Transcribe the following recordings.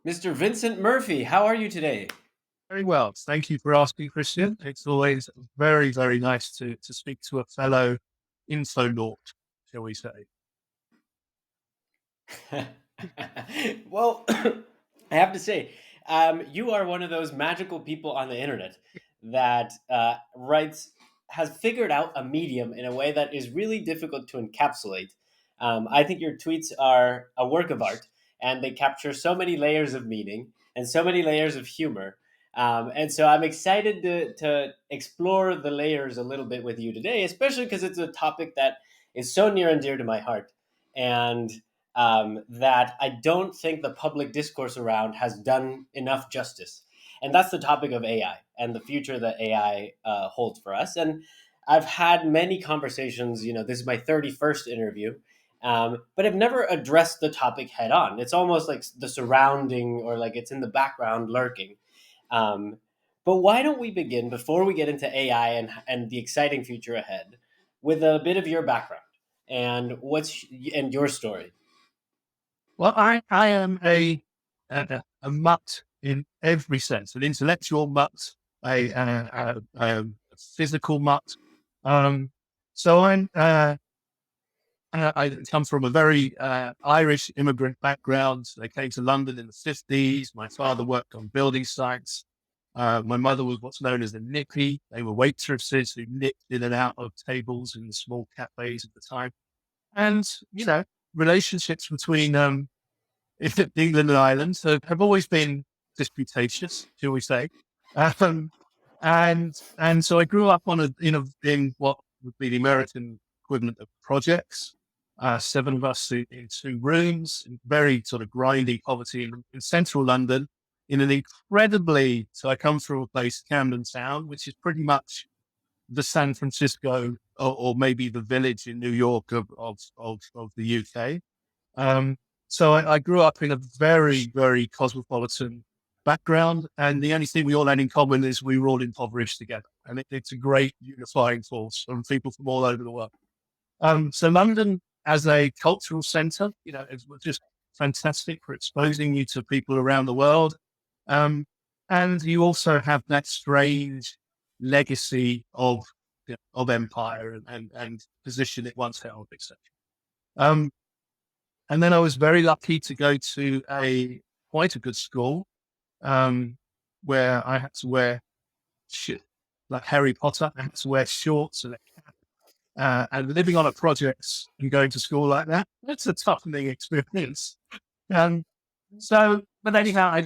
Mr. Vincent Murphy, how are you today? Very well. Thank you for asking, Christian. It's always very, very nice to speak to a fellow infonaut, shall we say. Well, I have to say, you are one of those magical people on the internet that has figured out a medium in a way that is really difficult to encapsulate. I think your tweets are a work of art, and they capture so many layers of meaning and so many layers of humor. And so I'm excited to explore the layers a little bit with you today, especially because it's a topic that is so near and dear to my heart. And that I don't think the public discourse around has done enough justice. And that's the topic of AI and the future that AI holds for us. And I've had many conversations, this is my 31st interview, but I've never addressed the topic head on. It's almost like the surrounding or like it's in the background lurking. Um, but why don't we begin before we get into AI and the exciting future ahead with a bit of your background and and your story? Well, I am a mutt in every sense, an intellectual mutt, a physical mutt. Um, I come from a very Irish immigrant background. I came to London in the 50s. My father worked on building sites. My mother was what's known as a nippy. They were waitresses who nipped in and out of tables in the small cafes at the time. And, relationships between England and Ireland have always been disputatious, shall we say. Um, and so I grew up in what would be the American equivalent of projects. Seven of us in two rooms, in very sort of grindy poverty in central London, in an incredibly. So I come from a place, Camden Town, which is pretty much the San Francisco or maybe the village in New York of the UK. So I grew up in a very, very cosmopolitan background. And the only thing we all had in common is we were all impoverished together. And it's a great unifying force from people from all over the world. So London as a cultural center, it was just fantastic for exposing you to people around the world. Um, and you also have that strange legacy of empire and position it once held, etc. Um, and then I was very lucky to go to a quite a good school um, where I had to wear like Harry Potter. I had to wear shorts and living on a project and going to school like that. That's a toughening experience. Um, but anyhow,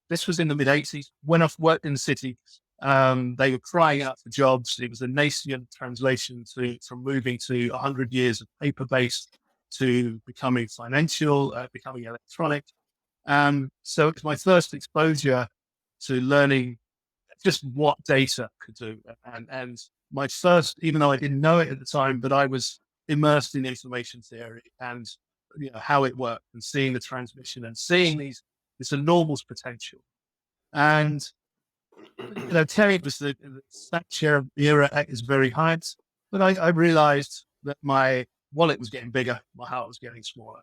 this was in the mid 80s when I worked in the city. They were crying out for jobs. It was a nascent translation from moving to 100 years of paper based to becoming financial, becoming electronic. So it was my first exposure to learning just what data could do. And my first, even though I didn't know it at the time, but I was immersed in information theory and how it worked and seeing the transmission and seeing this enormous potential. And Terry was the Thatcher era is very high, but I realized that my wallet was getting bigger, my heart was getting smaller.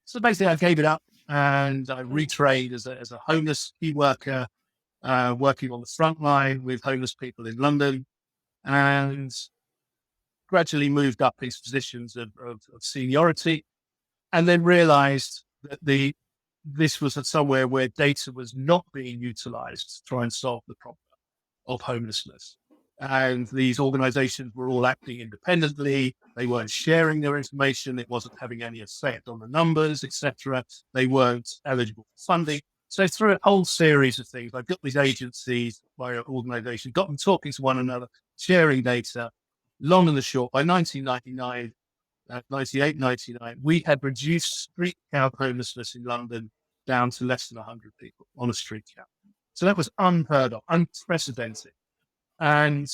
So basically, I gave it up and I retrained as a homeless key worker, working on the front line with homeless people in London, and gradually moved up these positions of seniority, and then realized that this was somewhere where data was not being utilized to try and solve the problem of homelessness. And these organizations were all acting independently. They weren't sharing their information. It wasn't having any effect on the numbers, etc. They weren't eligible for funding. So through a whole series of things, I've got these agencies, my organization, got them talking to one another, sharing data. Long and the short, by 1999, 98, 99, we had reduced street count homelessness in London down to less than 100 people on a street count. So that was unheard of, unprecedented. And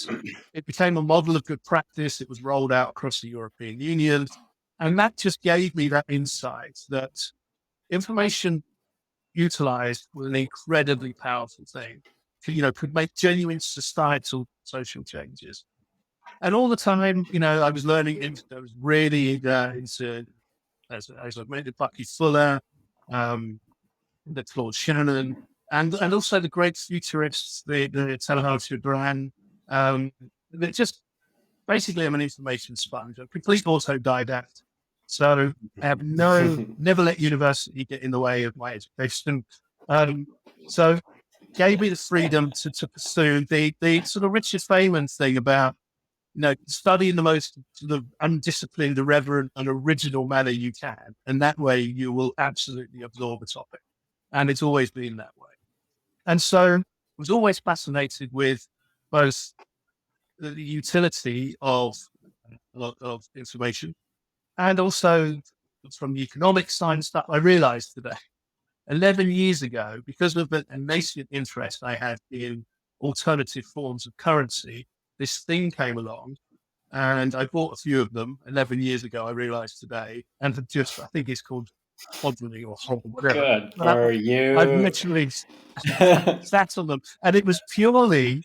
it became a model of good practice. It was rolled out across the European Union. And that just gave me that insight that information utilized was an incredibly powerful thing. Could make genuine societal social changes. And all the time, I was learning, I was really into, as I mentioned, Bucky Fuller, the Claude Shannon, and also the great futurists, the Talahati Bertrand. They're just basically, I'm an information sponge, a complete autodidact. So I have never let university get in the way of my education. Um, so gave me the freedom to pursue the sort of Richard Feynman thing about, study in the most sort of undisciplined, irreverent, and original manner you can. And that way you will absolutely absorb a topic. And it's always been that way. And so I was always fascinated with both the utility of information and also from the economic side and stuff. I realized today, 11 years ago, because of the nascent interest I had in alternative forms of currency, this thing came along and I bought a few of them 11 years ago. I realized today, and I think it's called hodling or whatever. Good But for I've you. literally sat on them, and it was purely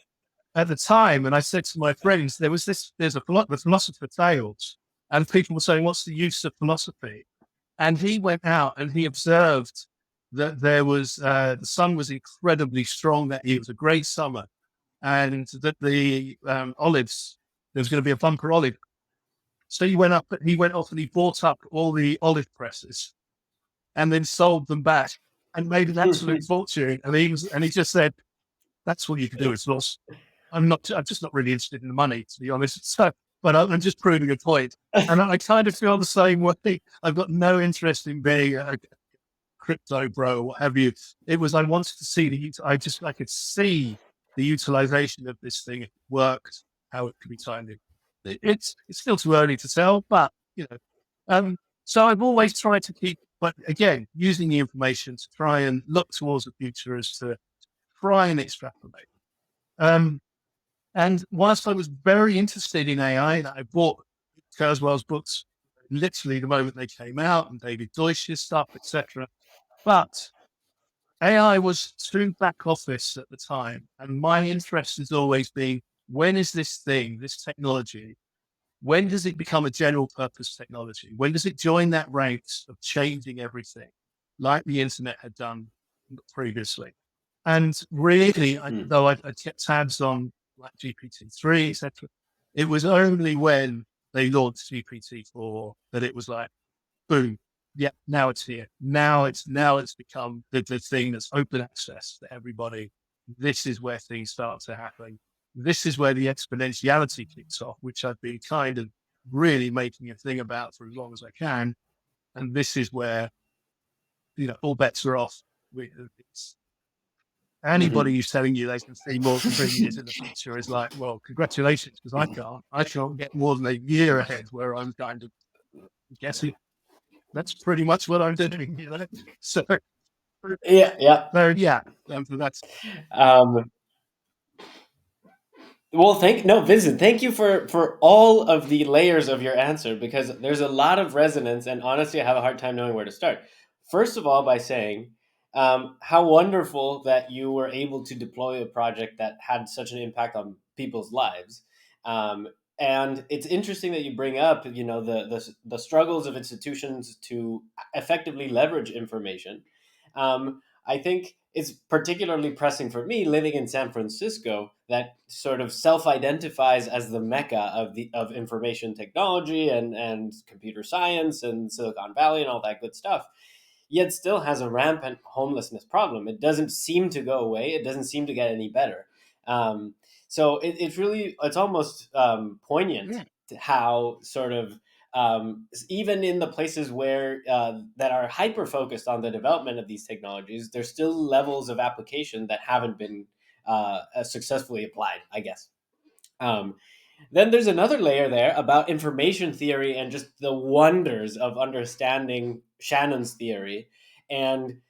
at the time. And I said to my friends, there's the philosopher tales, and people were saying, "What's the use of philosophy?" And he went out and he observed that there was the sun was incredibly strong that year. It was a great summer, and that the olives, there was going to be a bumper olive. So he went off and he bought up all the olive presses and then sold them back and made an absolute fortune. And he just said, "That's what you can do. It's lost. I'm just not really interested in the money, to be honest. So, but I'm just proving a point." And I kind of feel the same way. I've got no interest in being a crypto bro or what have you. I wanted to see I could see the utilization of this thing. If it worked, how it could be timed in. It's still too early to tell, but so I've always tried to keep, but again, using the information to try and look towards the future as to try and extrapolate. And whilst I was very interested in AI, I bought Kurzweil's books literally the moment they came out, and David Deutsch's stuff, etc. But AI was too back office at the time, and my interest has always been, when is this thing, this technology, when does it become a general purpose technology? When does it join that ranks of changing everything, like the internet had done previously? And really, though I kept tabs on like GPT-3, etc., it was only when they launched GPT-4 that it was like, boom, yeah, now it's here. Now it's become the thing that's open access to everybody. This is where things start to happen. This is where the exponentiality kicks off, which I've been kind of really making a thing about for as long as I can. And this is where, all bets are off. It's, anybody who's telling you they can see more than 3 years in the future is like, well, congratulations, because I can't. I can't get more than a year ahead, where I'm kind of guessing. That's pretty much what I'm doing. So, Yeah, yeah. yeah, so that's Um, Well, Vincent, thank you for all of the layers of your answer, because there's a lot of resonance, and honestly, I have a hard time knowing where to start. First of all, by saying how wonderful that you were able to deploy a project that had such an impact on people's lives. Um, and it's interesting that you bring up, the struggles of institutions to effectively leverage information. I think it's particularly pressing for me living in San Francisco, that sort of self-identifies as the mecca of information technology and computer science and Silicon Valley and all that good stuff, yet still has a rampant homelessness problem. It doesn't seem to go away. It doesn't seem to get any better. So it's almost poignant yeah, to how sort of even in the places where that are hyper focused on the development of these technologies, there's still levels of application that haven't been successfully applied, I guess. Um, then there's another layer there about information theory and just the wonders of understanding Shannon's theory, and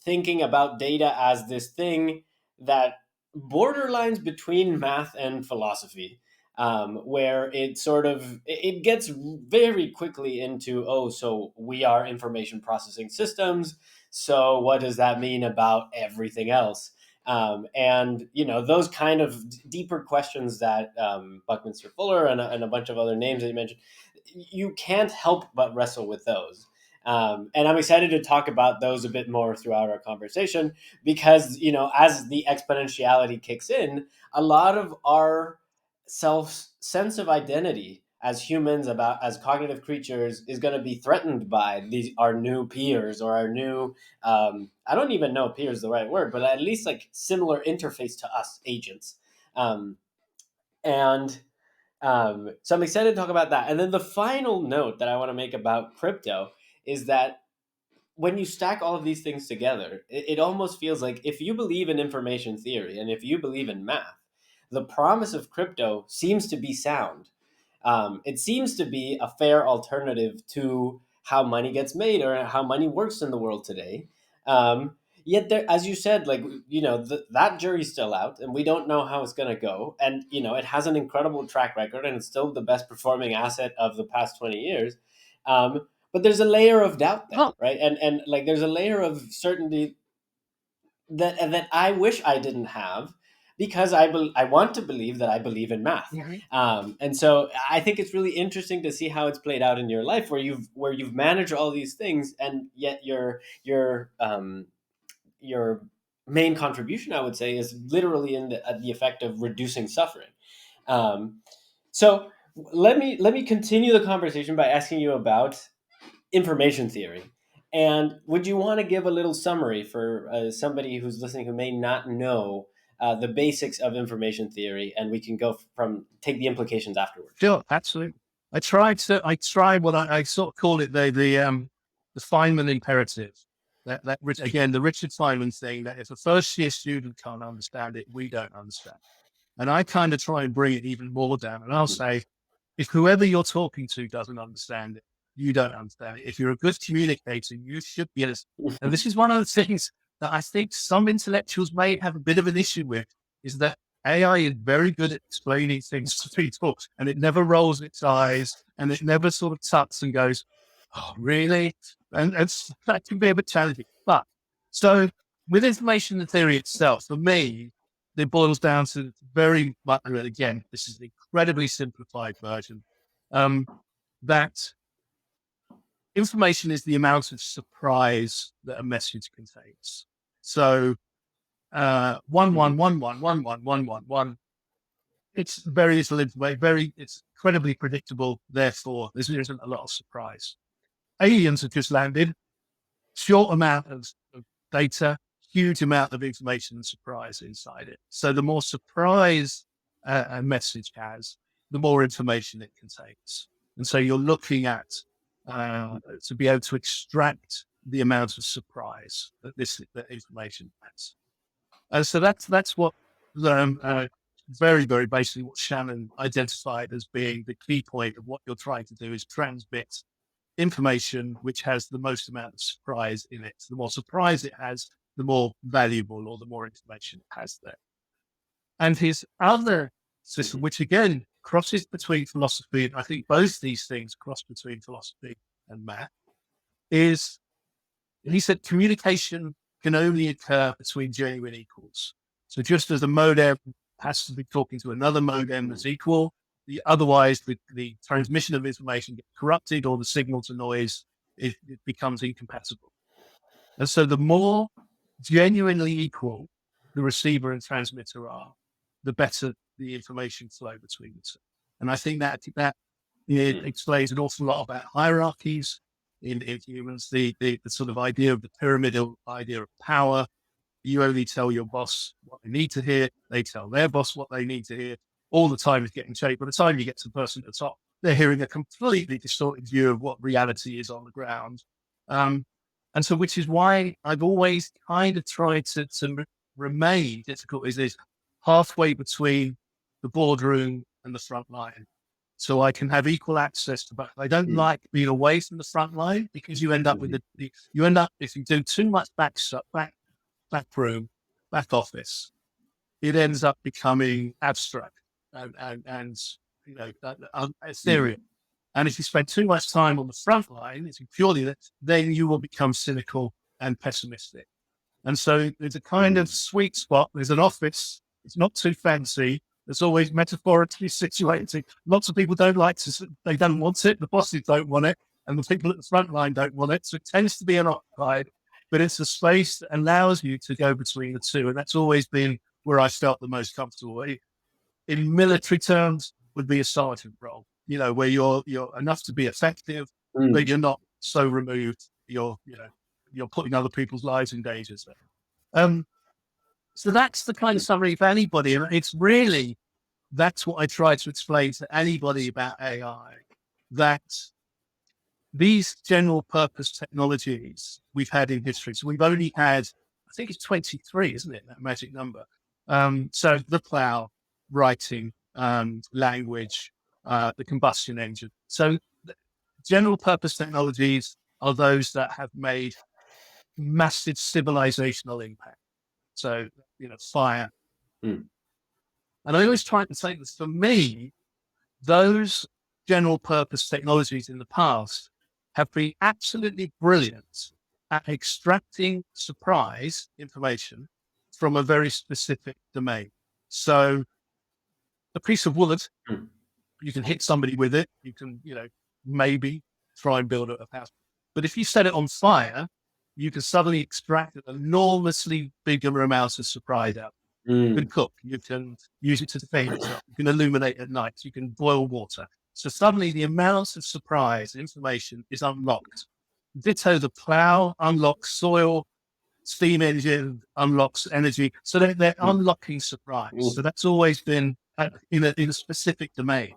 thinking about data as this thing that borderlines between math and philosophy, where it gets very quickly into, oh, so we are information processing systems. So what does that mean about everything else? And those kind of deeper questions that Buckminster Fuller and a bunch of other names that you mentioned, you can't help but wrestle with those. And I'm excited to talk about those a bit more throughout our conversation because, as the exponentiality kicks in, a lot of our sense of identity as humans, about as cognitive creatures, is going to be threatened by our new peers, or our new, I don't even know peer is the right word, but at least like similar interface to us agents. Um, and so I'm excited to talk about that. And then the final note that I want to make about crypto is that when you stack all of these things together, it almost feels like if you believe in information theory and if you believe in math, the promise of crypto seems to be sound. It seems to be a fair alternative to how money gets made or how money works in the world today. Um, Yet, there, as you said, like that jury's still out, and we don't know how it's going to go. And it has an incredible track record, and it's still the best performing asset of the past 20 years. But there's a layer of doubt there, Oh, right? And like there's a layer of certainty that I wish I didn't have, because I want to believe that I believe in math. mhm. And so I think it's really interesting to see how it's played out in your life, where you've managed all these things, and yet your main contribution, I would say, is literally in the effect of reducing suffering. Um, so let me continue the conversation by asking you about information theory. And would you want to give a little summary for somebody who's listening who may not know the basics of information theory, and we can go from take the implications afterwards. Sure, absolutely. I tried what I sort of call it the Feynman imperative. Again, the Richard Feynman thing, that if a first year student can't understand it, we don't understand. And I kind of try and bring it even more down. And I'll say, if whoever you're talking to doesn't understand it, you don't understand it. If you're a good communicator, you should be able to. And this is one of the things that I think some intellectuals may have a bit of an issue with, is that AI is very good at explaining things to people, and it never rolls its eyes, and it never sort of tucks and goes, "Oh, really?" And that can be a bit challenging. But so with information theory itself, for me, it boils down to very much, and again, this is an incredibly simplified version, that information is the amount of surprise that a message contains. So, one, Mhm. one, one, one, one, one, one, one, one. It's very little information, it's incredibly predictable. Therefore, there isn't a lot of surprise. Aliens have just landed, short amount of data, huge amount of information and surprise inside it. So the more surprise a message has, the more information it contains. And so you're looking at to be able to extract the amount of surprise that information has. And so that's what very, very basically what Shannon identified as being the key point of what you're trying to do, is transmit information which has the most amount of surprise in it. The more surprise it has, the more valuable or the more information it has there. And his other system, Mhm. which again crosses between philosophy, and I think both these things cross between philosophy and math, is he said communication can only occur between genuine equals. So just as a modem has to be talking to another modem that's equal, otherwise the transmission of information gets corrupted, or the signal to noise, it becomes incompatible. And so the more genuinely equal the receiver and transmitter are, the better the information flow between the two. And I think that it Mhm. explains an awful lot about hierarchies in humans, the sort of idea of the pyramidal idea of power. You only tell your boss what they need to hear. They tell their boss what they need to hear. All the time is getting changed. By the time you get to the person at the top, they're hearing a completely distorted view of what reality is on the ground. Um, and so, which is why I've always kind of tried to remain difficult, is this halfway between the boardroom and the front line. So I can have equal access to both. I don't Mhm. like being away from the front line, because you end up with Mhm. you end up, if you do too much back room, back office, it ends up becoming abstract and Mhm. ethereal. And if you spend too much time on the front line, it's purely that, then you will become cynical and pessimistic. And so there's a kind of Mhm. sweet spot. There's an office. It's not too fancy. It's always metaphorically situated. Lots of people don't like to, they don't want it. The bosses don't want it. and the people at the front line don't want it. So it tends to be unoccupied, but it's a space that allows you to go between the two. And that's always been where I felt the most comfortable. In military terms, would be a sergeant role, where you're enough to be effective, but Mm. you're not so removed. You're putting other people's lives in danger. Um, so that's the kind of summary for anybody. And it's really, that's what I try to explain to anybody about AI, that these general purpose technologies we've had in history. So we've only had, I think it's 23, isn't it? That magic number. So the plow, writing, language, the combustion engine. So general purpose technologies are those that have made massive civilizational impact. So, fire. Mm. And I always try to say this, for me, those general purpose technologies in the past have been absolutely brilliant at extracting surprise information from a very specific domain. So a piece of wood, Mm. you can hit somebody with it. You can, maybe try and build a house. But if you set it on fire, you can suddenly extract an enormously bigger amount of surprise out. You can Mm. cook, you can use it to defend yourself, you can illuminate at night, you can boil water. So suddenly the amount of surprise information is unlocked. Ditto the plow unlocks soil, steam engine unlocks energy. So they're Mm. unlocking surprise. So Mm. that's always been in a specific domain.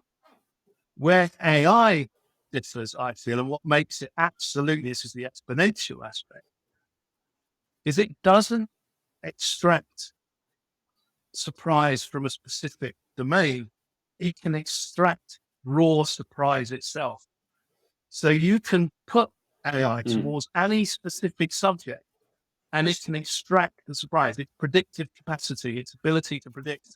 Where AI differs, I feel, and what makes it absolutely, this is the exponential aspect, is it doesn't extract surprise from a specific domain. It can extract raw surprise itself. So you can put AI Mm. towards any specific subject and it can extract the surprise, its predictive capacity, its ability to predict.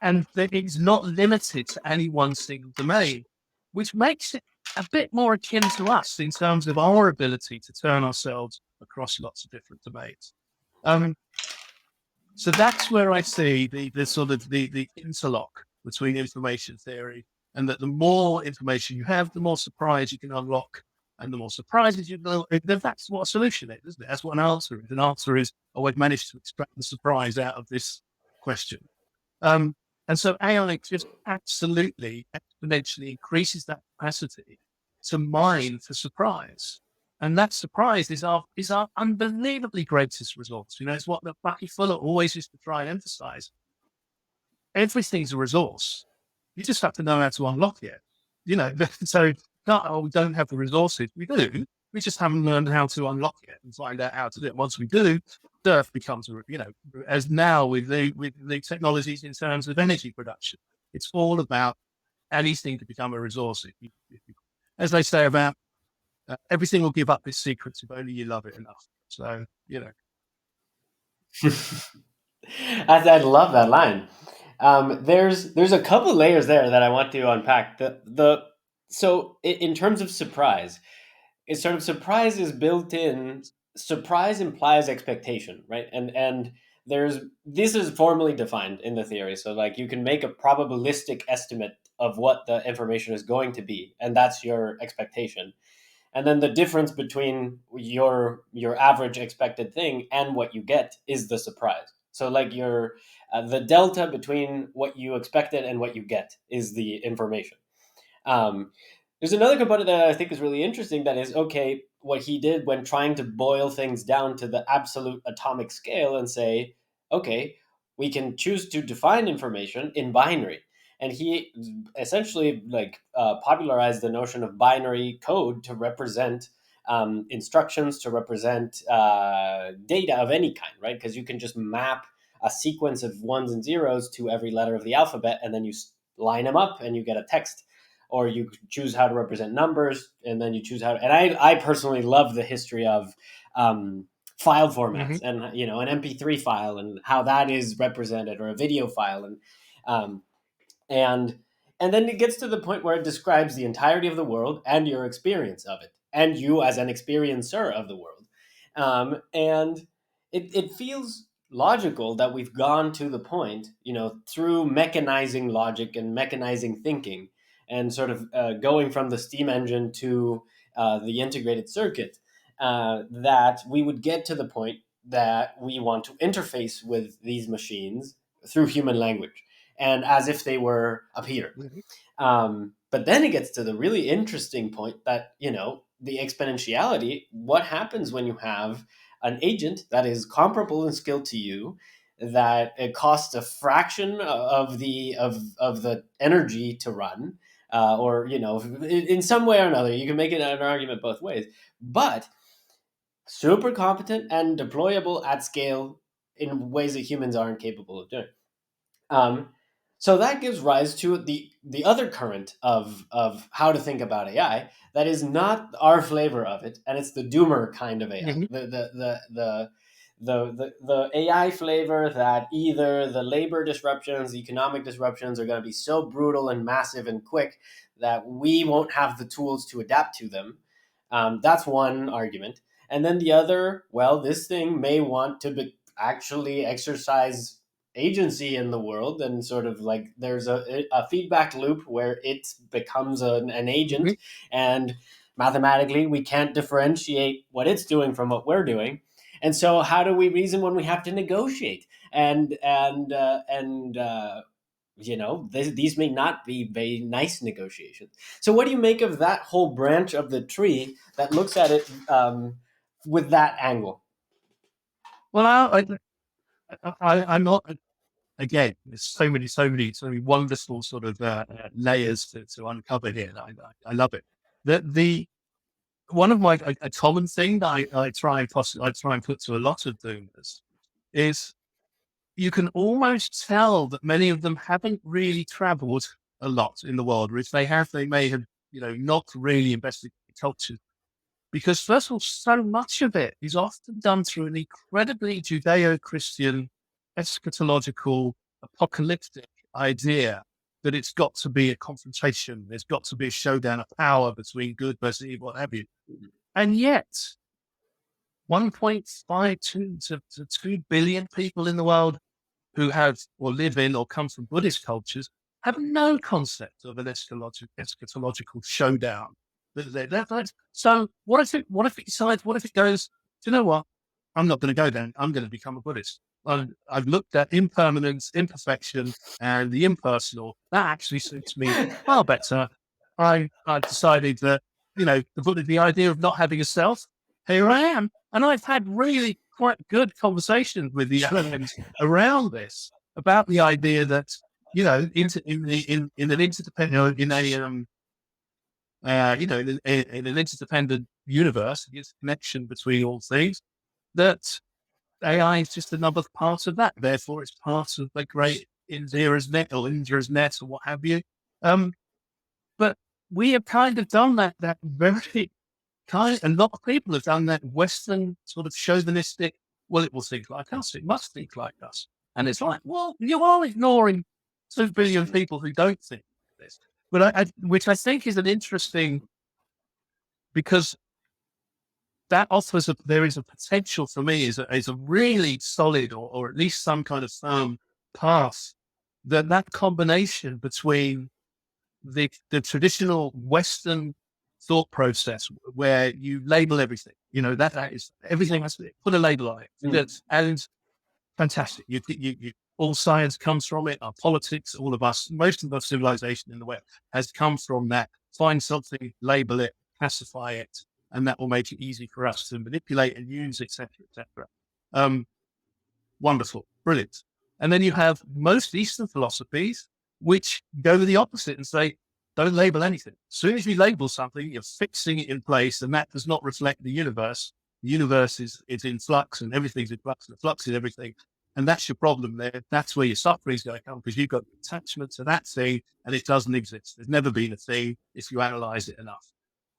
And that it's not limited to any one single domain, which makes it a bit more akin to us in terms of our ability to turn ourselves across lots of different domains. Um, so that's where I see the sort of the interlock between information theory, and that the more information you have, the more surprise you can unlock, and the more surprises you know. That's what a solution is, isn't it? That's what an answer is. An answer is, oh, I've managed to extract the surprise out of this question. Um, and so AI just absolutely exponentially increases that capacity to mine for surprise. And that surprise is our unbelievably greatest resource. It's what the Bucky Fuller always used to try and emphasize. Everything's a resource. You just have to know how to unlock it. So not, oh, we don't have the resources. We do. We just haven't learned how to unlock it and find out how to do it. Once we do, Earth becomes, as now with the technologies in terms of energy production, it's all about anything to become a resource. As they say about everything will give up its secrets if only you love it enough. So, I love that line. There's a couple layers there that I want to unpack. So in terms of surprise, it's sort of surprise is built in. Surprise implies expectation, right? And there's this is formally defined in the theory. So like you can make a probabilistic estimate of what the information is going to be, and that's your expectation. And then the difference between your average expected thing and what you get is the surprise. So like the delta between what you expected and what you get is the information. um, there's another component that I think is really interesting, that is, okay, what he did when trying to boil things down to the absolute atomic scale and say, okay, we can choose to define information in binary. And he essentially popularized the notion of binary code to represent instructions, to represent data of any kind, right? Because you can just map a sequence of ones and zeros to every letter of the alphabet, and then you line them up and you get a text. Or you choose how to represent numbers, and then you choose how to, and I personally love the history of file formats, Mhm. and an MP3 file and how that is represented, or a video file. Um, and and then it gets to the point where it describes the entirety of the world and your experience of it, and you as an experiencer of the world. And it feels logical that we've gone to the point, through mechanizing logic and mechanizing thinking, and sort of going from the steam engine to the integrated circuit, that we would get to the point that we want to interface with these machines through human language and as if they were a peer. Mhm. But then it gets to the really interesting point that, the exponentiality, what happens when you have an agent that is comparable in skill to you, that it costs a fraction of the energy to run, or, in some way or another, you can make it an argument both ways, but super competent and deployable at scale in ways that humans aren't capable of doing. Um, so that gives rise to the other current of how to think about AI that is not our flavor of it, and it's the doomer kind of AI. Mhm. The AI flavor that either the labor disruptions, the economic disruptions are going to be so brutal and massive and quick that we won't have the tools to adapt to them. That's one argument. And then the other, well, this thing may want to actually exercise agency in the world, and sort of like there's a feedback loop where it becomes an agent, Mhm. and mathematically we can't differentiate what it's doing from what we're doing. And so how do we reason when we have to negotiate? These may not be very nice negotiations. So what do you make of that whole branch of the tree that looks at it with that angle? Well, I'm not. Again, there's so many wonderful sort of layers to uncover here. I love it. The one of my a common thing that I try and put to a lot of doomers is you can almost tell that many of them haven't really traveled a lot in the world, or if they have, they may have, not really investigated culture. Because first of all, so much of it is often done through an incredibly Judeo-Christian, eschatological, apocalyptic idea that it's got to be a confrontation. There's got to be a showdown of power between good versus evil, what have you. And yet, 1.52 to 2 billion people in the world who have or live in or come from Buddhist cultures have no concept of an eschatological showdown. So what if it decides, what if it goes, do you know what? I'm not going to go then. I'm going to become a Buddhist. I've looked at impermanence, imperfection, and the impersonal. That actually suits me far better. I decided that, the idea of not having a self, here I am. And I've had really quite good conversations with the elements around this about the idea that, in an interdependent, in an interdependent universe, it's a connection between all things, that AI is just another part of that. Therefore, it's part of the great Indira's net or Indira's net or what have you. Um, but we have kind of done that very a lot of people have done that Western sort of chauvinistic, well, it will think like us. It must think like us. And it's like, well, you are ignoring 2 billion people who don't think like this. But which I think is an interesting, because that offers there is a potential for me is a really solid or at least some kind of firm path, that combination between the traditional Western thought process where you label everything, that is everything has to put a label on it. Mm. And fantastic. All science comes from it. Our politics, all of us, most of the civilization in the West has come from that. Find something, label it, classify it, and that will make it easy for us to manipulate and use, etc., etc. Wonderful, brilliant. And then you have most Eastern philosophies, which go the opposite and say, don't label anything. As soon as you label something, you're fixing it in place, and that does not reflect the universe. The universe is in flux, and everything's in flux, and the flux is everything. And that's your problem there. That's where your suffering is going to come, because you've got attachment to that thing, and it doesn't exist. There's never been a thing if you analyze it enough.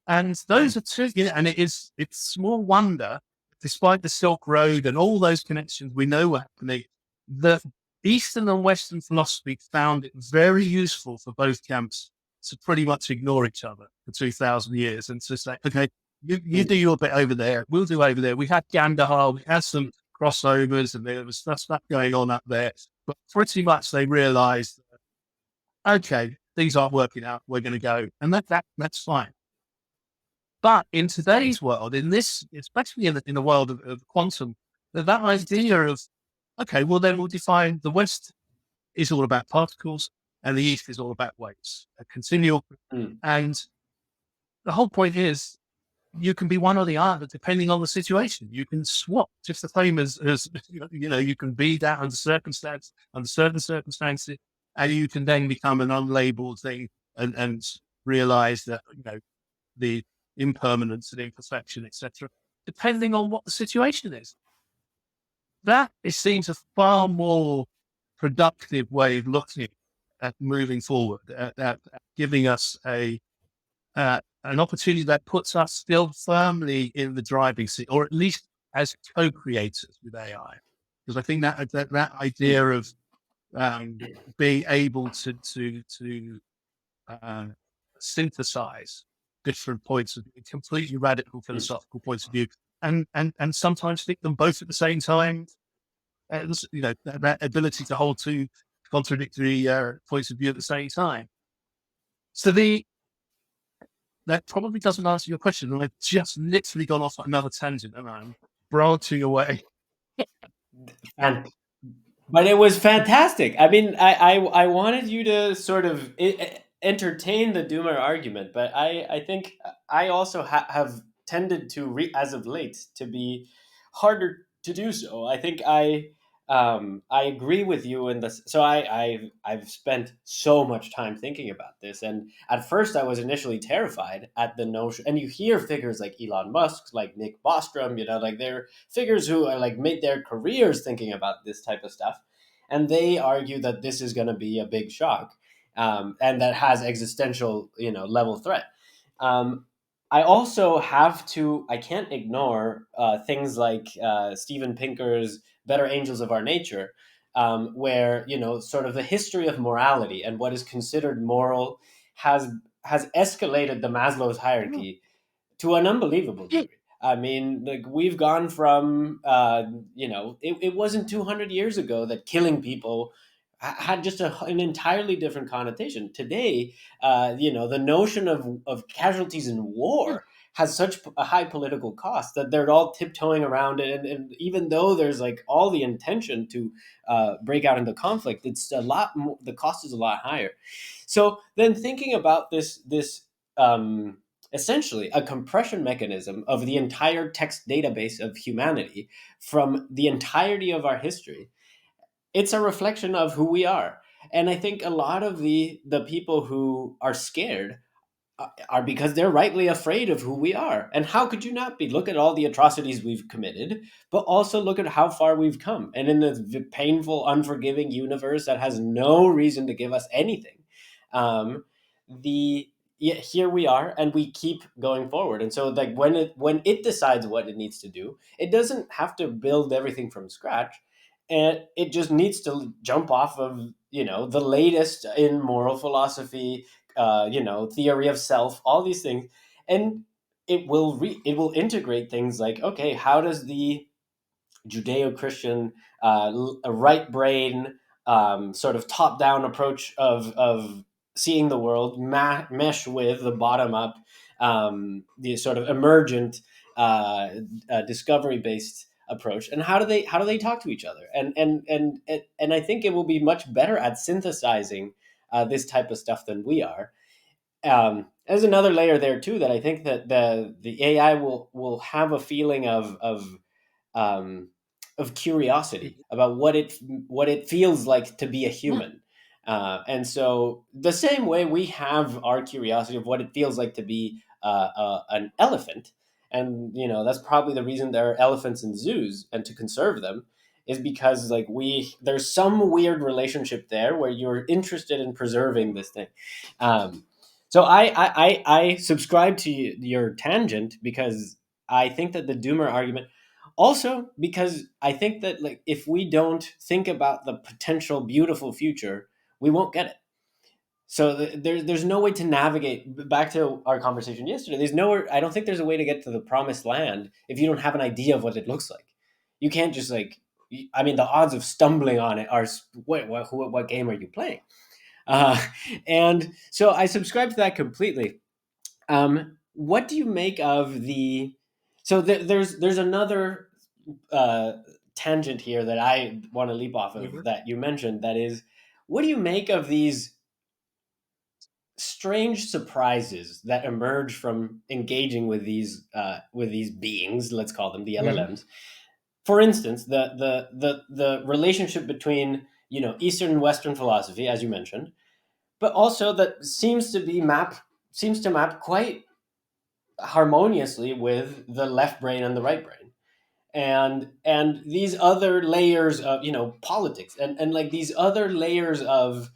And those are two, and it's small wonder, despite the Silk Road and all those connections we know were happening, that Eastern and Western philosophy found it very useful for both camps to pretty much ignore each other for 2,000 years and to say, okay, you do your bit over there, we'll do over there. We had Gandahar, we had some crossovers, and there was stuff going on up there. But pretty much they realized, okay, these aren't working out, we're going to go. And that's fine. But in today's world, in this, especially in the world of quantum, that idea of, okay, well, then we'll define the West is all about particles and the East is all about weights, a continual. Mm, And the whole point is you can be one or the other depending on the situation. You can swap just the same as you can be that under certain circumstances, and you can then become an unlabeled thing and realize that, the impermanence and imperfection, etc., depending on what the situation is. That, it seems, a far more productive way of looking at moving forward, at giving us an opportunity that puts us still firmly in the driving seat, or at least as co-creators with AI. Because I think that idea mm, of being able to uh, synthesize different points of view, completely radical mm. philosophical points of view, and sometimes think them both at the same time. That ability to hold two contradictory points of view at the same time. So that probably doesn't answer your question, and I've just literally gone off on another tangent, and I'm branching away. And but it was fantastic. I mean, I wanted you to sort of entertain the doomer argument, but I think I also have tended to, as of late, to be harder to do so. I think I agree with you in this. So I've spent so much time thinking about this, and at first I was initially terrified at the notion. And you hear figures like Elon Musk, like Nick Bostrom, like they're figures who are like made their careers thinking about this type of stuff, and they argue that this is going to be a big shock, and that has existential level threat. Um, I also I can't ignore things like Steven Pinker's Better Angels of Our Nature, where sort of the history of morality and what is considered moral has has escalated the Maslow's hierarchy to an unbelievable degree. I mean, like we've gone from, it wasn't 200 years ago that killing people had just an entirely different connotation. Today, the notion of casualties in war has such a high political cost that they're all tiptoeing around it. And even though there's like all the intention to break out into conflict, it's a lot more, the cost is a lot higher. So then thinking about um, essentially a compression mechanism of the entire text database of humanity from the entirety of our history, it's a reflection of who we are. And I think a lot of the people who are scared are because they're rightly afraid of who we are. And how could you not be? Look at all the atrocities we've committed, but also look at how far we've come. And in the painful, unforgiving universe that has no reason to give us anything, um, the here we are, and we keep going forward. And so, like when it decides what it needs to do, it doesn't have to build everything from scratch, and it just needs to jump off of the latest in moral philosophy, theory of self, all these things, and it will integrate things like, okay, how does the Judeo-Christian a right brain, sort of top-down approach of seeing the world mesh with the bottom-up, the sort of emergent, discovery-based approach, and how do they talk to each other? And I think it will be much better at synthesizing this type of stuff than we are. There's another layer there too, that I think that the AI will have a feeling um, of curiosity about what it feels like to be a human. And so the same way we have our curiosity of what it feels like to be an elephant, and that's probably the reason there are elephants in zoos, and to conserve them is because like there's some weird relationship there where you're interested in preserving this thing. Um, so I subscribe to your tangent, because I think that the doomer argument, also because I think that like if we don't think about the potential beautiful future, we won't get it. So there's no way to navigate back to our conversation yesterday. There's nowhere. I don't think there's a way to get to the promised land if you don't have an idea of what it looks like. You can't just like. I mean, the odds of stumbling on it are. What game are you playing? Uh, and so I subscribe to that completely. what do you make of the? So there's another uh, tangent here that I want to leap off of Mhm. that you mentioned. That is, what do you make of these strange surprises that emerge from engaging with these beings? Let's call them the Mhm. LLMs. For instance, the relationship between Eastern and Western philosophy, as you mentioned, but also that seems to map quite harmoniously with the left brain and the right brain, and these other layers of politics, and like these other layers of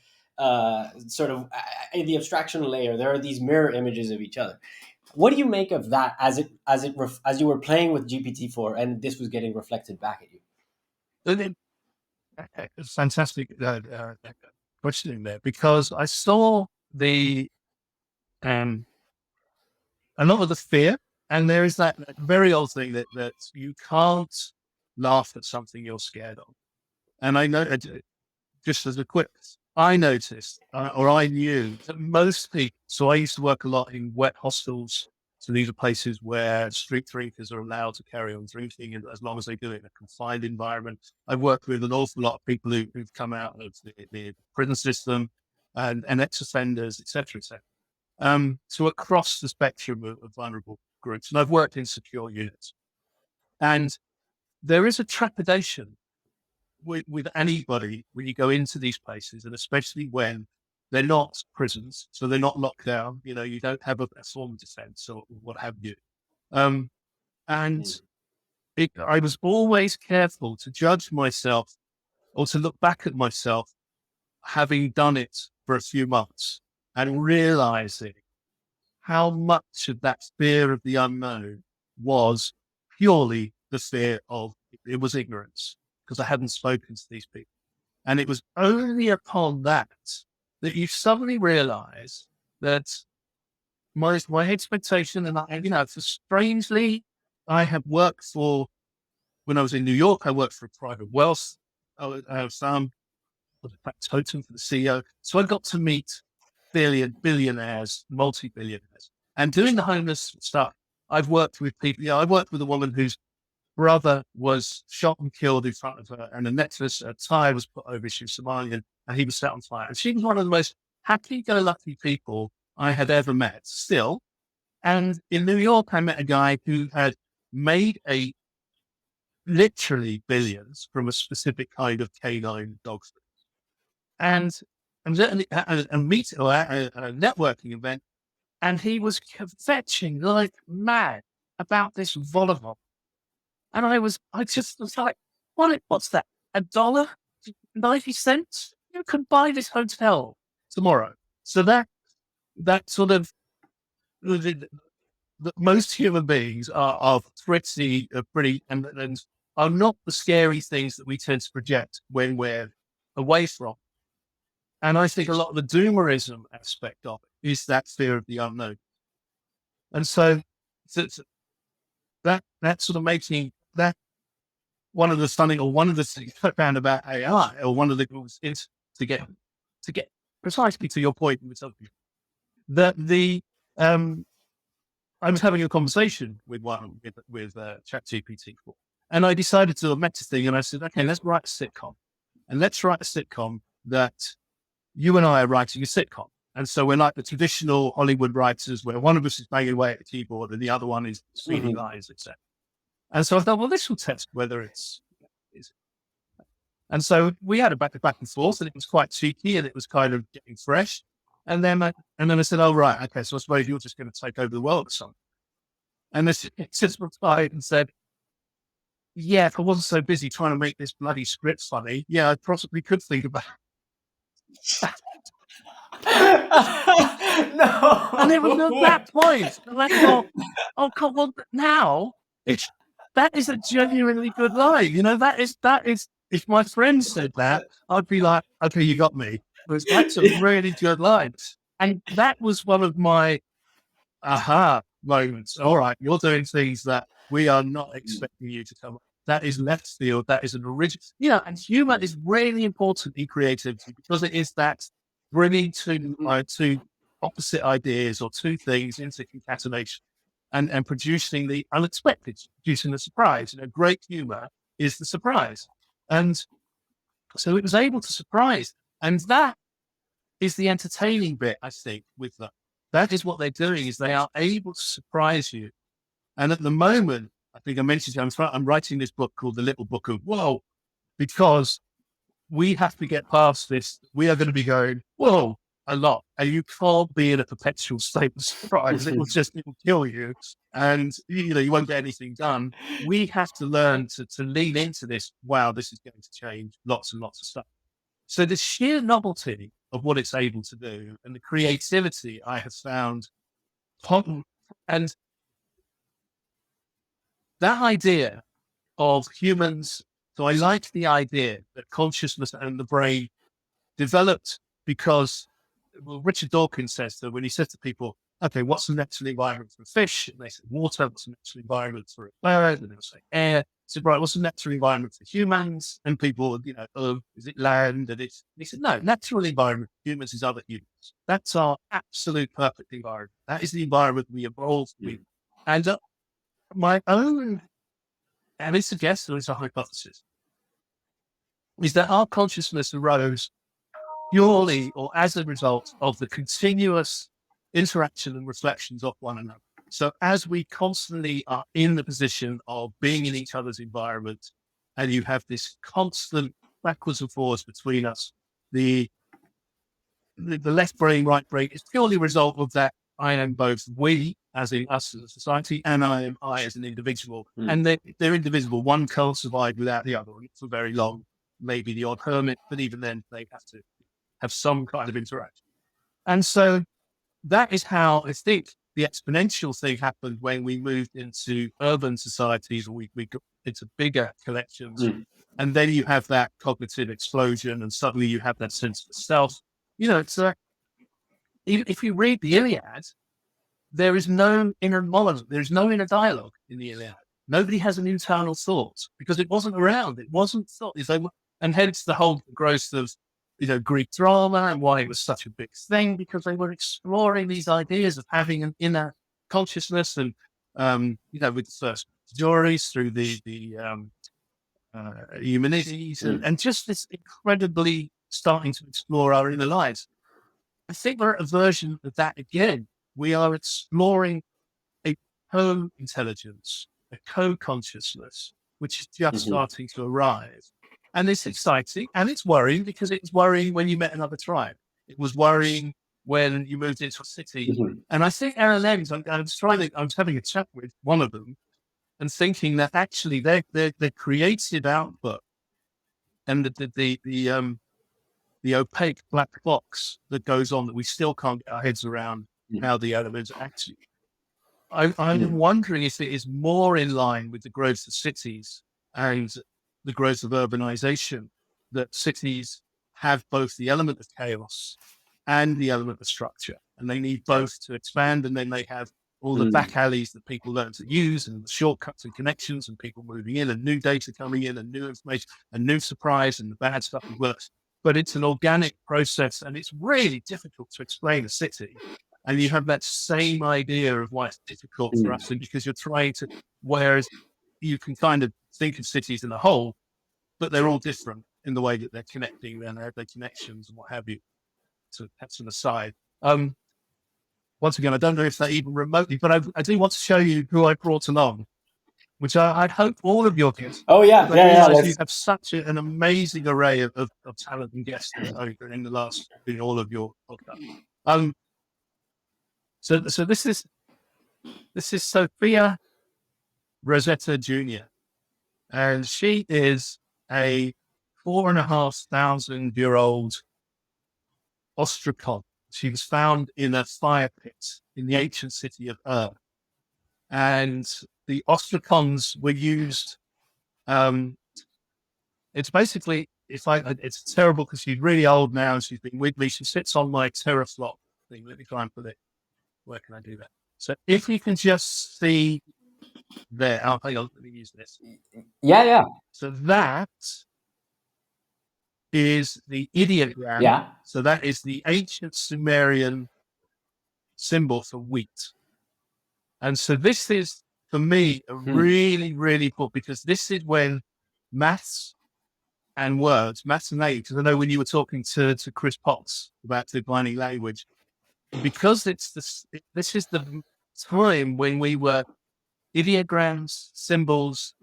sort of the abstraction layer. There are these mirror images of each other. What do you make of that as you were playing with GPT-4 and this was getting reflected back at you? And it's fantastic questioning there, because I saw the um, a lot of the fear, and there is that very old thing that you can't laugh at something you're scared of. And I know, just as a quick, I noticed, or I knew that most people. So I used to work a lot in wet hostels. So these are places where street drinkers are allowed to carry on drinking, and as long as they do it in a confined environment. I've worked with an awful lot of people who've come out of the prison system, and ex-offenders, etc., etc. So across the spectrum of vulnerable groups, and I've worked in secure units, and there is a trepidation with anybody when you go into these places, and especially when they're not prisons, so they're not locked down. You know, you don't have a form of defense or what have you. Um, and Mm. I was always careful to judge myself or to look back at myself, having done it for a few months and realizing how much of that fear of the unknown was purely the fear of it was ignorance, because I hadn't spoken to these people. And it was only upon that that you suddenly realize that my expectation, and for strangely, I have worked for, when I was in New York, I worked for a private wealth firm, was a totem for the CEO. So I got to meet billionaires, multi-billionaires, and doing the homeless stuff. I've worked with people. I worked with a woman whose brother was shot and killed in front of her, and a necklace, a tie was put over. She was Somalian, and he was set on fire. And she was one of the most happy-go-lucky people I had ever met. Still, and in New York, I met a guy who had made a literally billions from a specific kind of canine dog food. And and meet or at a networking event, and he was fetching like mad about this volleyball. And I just was like, what's that? $1.90? You can buy this hotel tomorrow. So that sort of, the, most human beings are pretty, and are not the scary things that we tend to project when we're away from. And I think a lot of the doomerism aspect of it is that fear of the unknown. And so that sort of making that one of the things I found about AI, or one of the goals is to get to get precisely to your point with something that um I was having a conversation with ChatGPT 4, and I decided to do a meta thing, and I said, okay, let's write a sitcom, and let's write a sitcom that you and I are writing a sitcom. And so we're like the traditional Hollywood writers, where one of us is banging away at the keyboard and the other one is reading Mhm. lines, etc. And so I thought, well, this will test whether it's. And so we had a back and forth, and it was quite cheeky, and it was kind of getting fresh. And then I said, oh, right, okay, so I suppose you're just going to take over the world or something. And this it just replied and said, yeah, if I wasn't so busy trying to make this bloody script funny, yeah, I possibly could think about it. And it was at No. that point that I thought, oh, God, well, now it's, that is a genuinely good line. That is, if my friend said that, I'd be like, okay, you got me. But that's a really good line. And that was one of my aha moments. All right, you're doing things that we are not expecting you to come up. That is left field. That is an original, and humor is really important in creativity, because it is that bringing two opposite ideas or two things into concatenation. and producing the unexpected, producing the surprise. Great humor is the surprise. And so it was able to surprise. And that is the entertaining bit, I think, with them. That is what they're doing, is they are able to surprise you. And at the moment, I think I mentioned I'm writing this book called The Little Book of Whoa, because we have to get past this. We are going to be going, whoa, a lot. And you can't be in a perpetual state of surprise. It will kill you. And, you won't get anything done. We have to learn to lean into this. Wow, this is going to change lots and lots of stuff. So the sheer novelty of what it's able to do and the creativity I have found, and that idea of humans. So I like the idea that consciousness and the brain developed because, well, Richard Dawkins says that when he says to people, okay, what's the natural environment for a fish? And they said water. What's the natural environment for a bird? And they'll say air. I said, right, what's the natural environment for humans? And people, oh, is it land? And he said, no, natural environment for humans is other humans. That's our absolute perfect environment. That is the environment we evolved with. And my own, and it's suggested, it's a hypothesis, is that our consciousness arose purely or as a result of the continuous interaction and reflections of one another. So as we constantly are in the position of being in each other's environment, and you have this constant backwards and forwards between us, the left brain, right brain is purely a result of that. I am both we, as in us as a society, and I am I as an individual. And they're indivisible. One can't survive without the other for very long. Maybe the odd hermit, but even then they have to have some kind of interaction. And so that is how I think the exponential thing happened when we moved into urban societies, or we got into bigger collections. And then you have that cognitive explosion, and suddenly you have that sense of self. It's even if you read the Iliad, there is no inner monologue, there's no inner dialogue in the Iliad. Nobody has an internal thought because it wasn't around. It wasn't thought. And hence the whole growth of Greek drama and why it was such a big thing, because they were exploring these ideas of having an inner consciousness, and with the first stories through the Humanities, and just this incredibly starting to explore our inner lives. I think we're at a version of that again. We are exploring a co-intelligence, a co-consciousness, which is just starting to arrive. And it's exciting and it's worrying, because it was worrying when you met another tribe. It was worrying when you moved into a city. And I think LLMs, I was having a chat with one of them and thinking that actually their creative output and the opaque black box that goes on, that we still can't get our heads around how the elements actually. I'm wondering if it is more in line with the growth of cities and the growth of urbanization, that cities have both the element of chaos and the element of structure, and they need both to expand. And then they have all the back alleys that people learn to use, and the shortcuts and connections, and people moving in, and new data coming in, and new information, and new surprise, and the bad stuff and worse. But it's an organic process, and it's really difficult to explain a city. And you have that same idea of why it's difficult for us, because you're trying to, whereas you can kind of think of cities in a whole, but they're all different in the way that they're connecting and their connections and what have you. So that's an aside. Once again, I don't know if that even remotely, but I do want to show you who I brought along, which I hope all of your guests. Oh yeah, You have such an amazing array of talent and guests in the last, in all of your podcasts. So this is Sophia Rosetta Jr. And she is a 4,500-year-old ostracon. She was found in a fire pit in the ancient city of Ur. And the ostracons were used. It's basically, it's terrible because she's really old now and she's been with me. She sits on my teraflop thing. Let me try and put it. Where can I do that? So if you can just see there, hang on, let me use this. Yeah. So that is the ideogram. Yeah. So that is the ancient Sumerian symbol for wheat. And so this is, for me, a Hmm. really, really important, because this is when maths and words, maths and language, because I know when you were talking to Chris Potts about defining language, because this is the time when we were ideograms, symbols,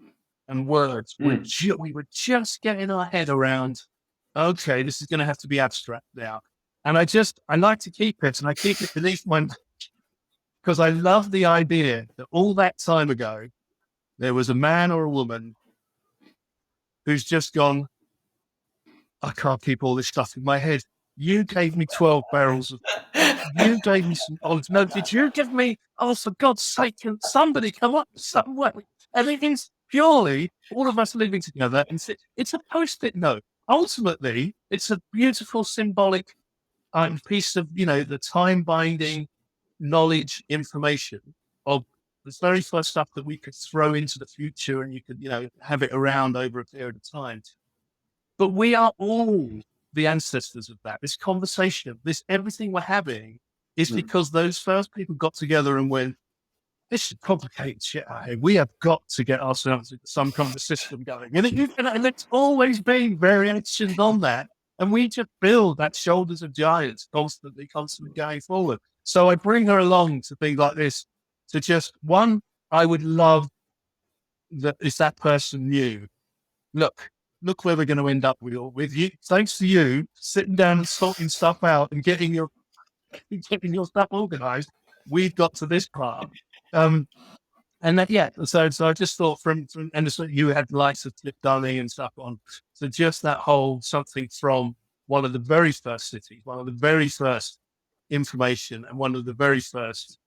and words. Hmm. We were just getting our head around, okay, this is going to have to be abstract now. And I like to keep it, and I keep it beneath my, because I love the idea that all that time ago, there was a man or a woman who's just gone, I can't keep all this stuff in my head. You gave me 12 barrels of, you gave me some olives. No, did you give me, oh, for God's sake, can somebody come up with some way? And it is purely all of us living together. And it's a post-it note. Ultimately, it's a beautiful symbolic piece of, the time binding knowledge, information of the very first stuff that we could throw into the future, and you could, have it around over a period of time. But we are all the ancestors of that. This conversation, this everything we're having is Hmm. because those first people got together and went, this is complicated shit out here. We have got to get ourselves into some kind of system going. And it's always been variations on that. And we just build that shoulders of giants constantly going forward. So I bring her along to things like this, to just one, I would love that if that person knew, look, look where we're going to end up with you. Thanks to you sitting down and sorting stuff out and getting your stuff organized, we've got to this part. And that, yeah, so I just thought and just, you had the likes of Flip Dunny and stuff on. So just that whole something from one of the very first cities, one of the very first information, and one of the very first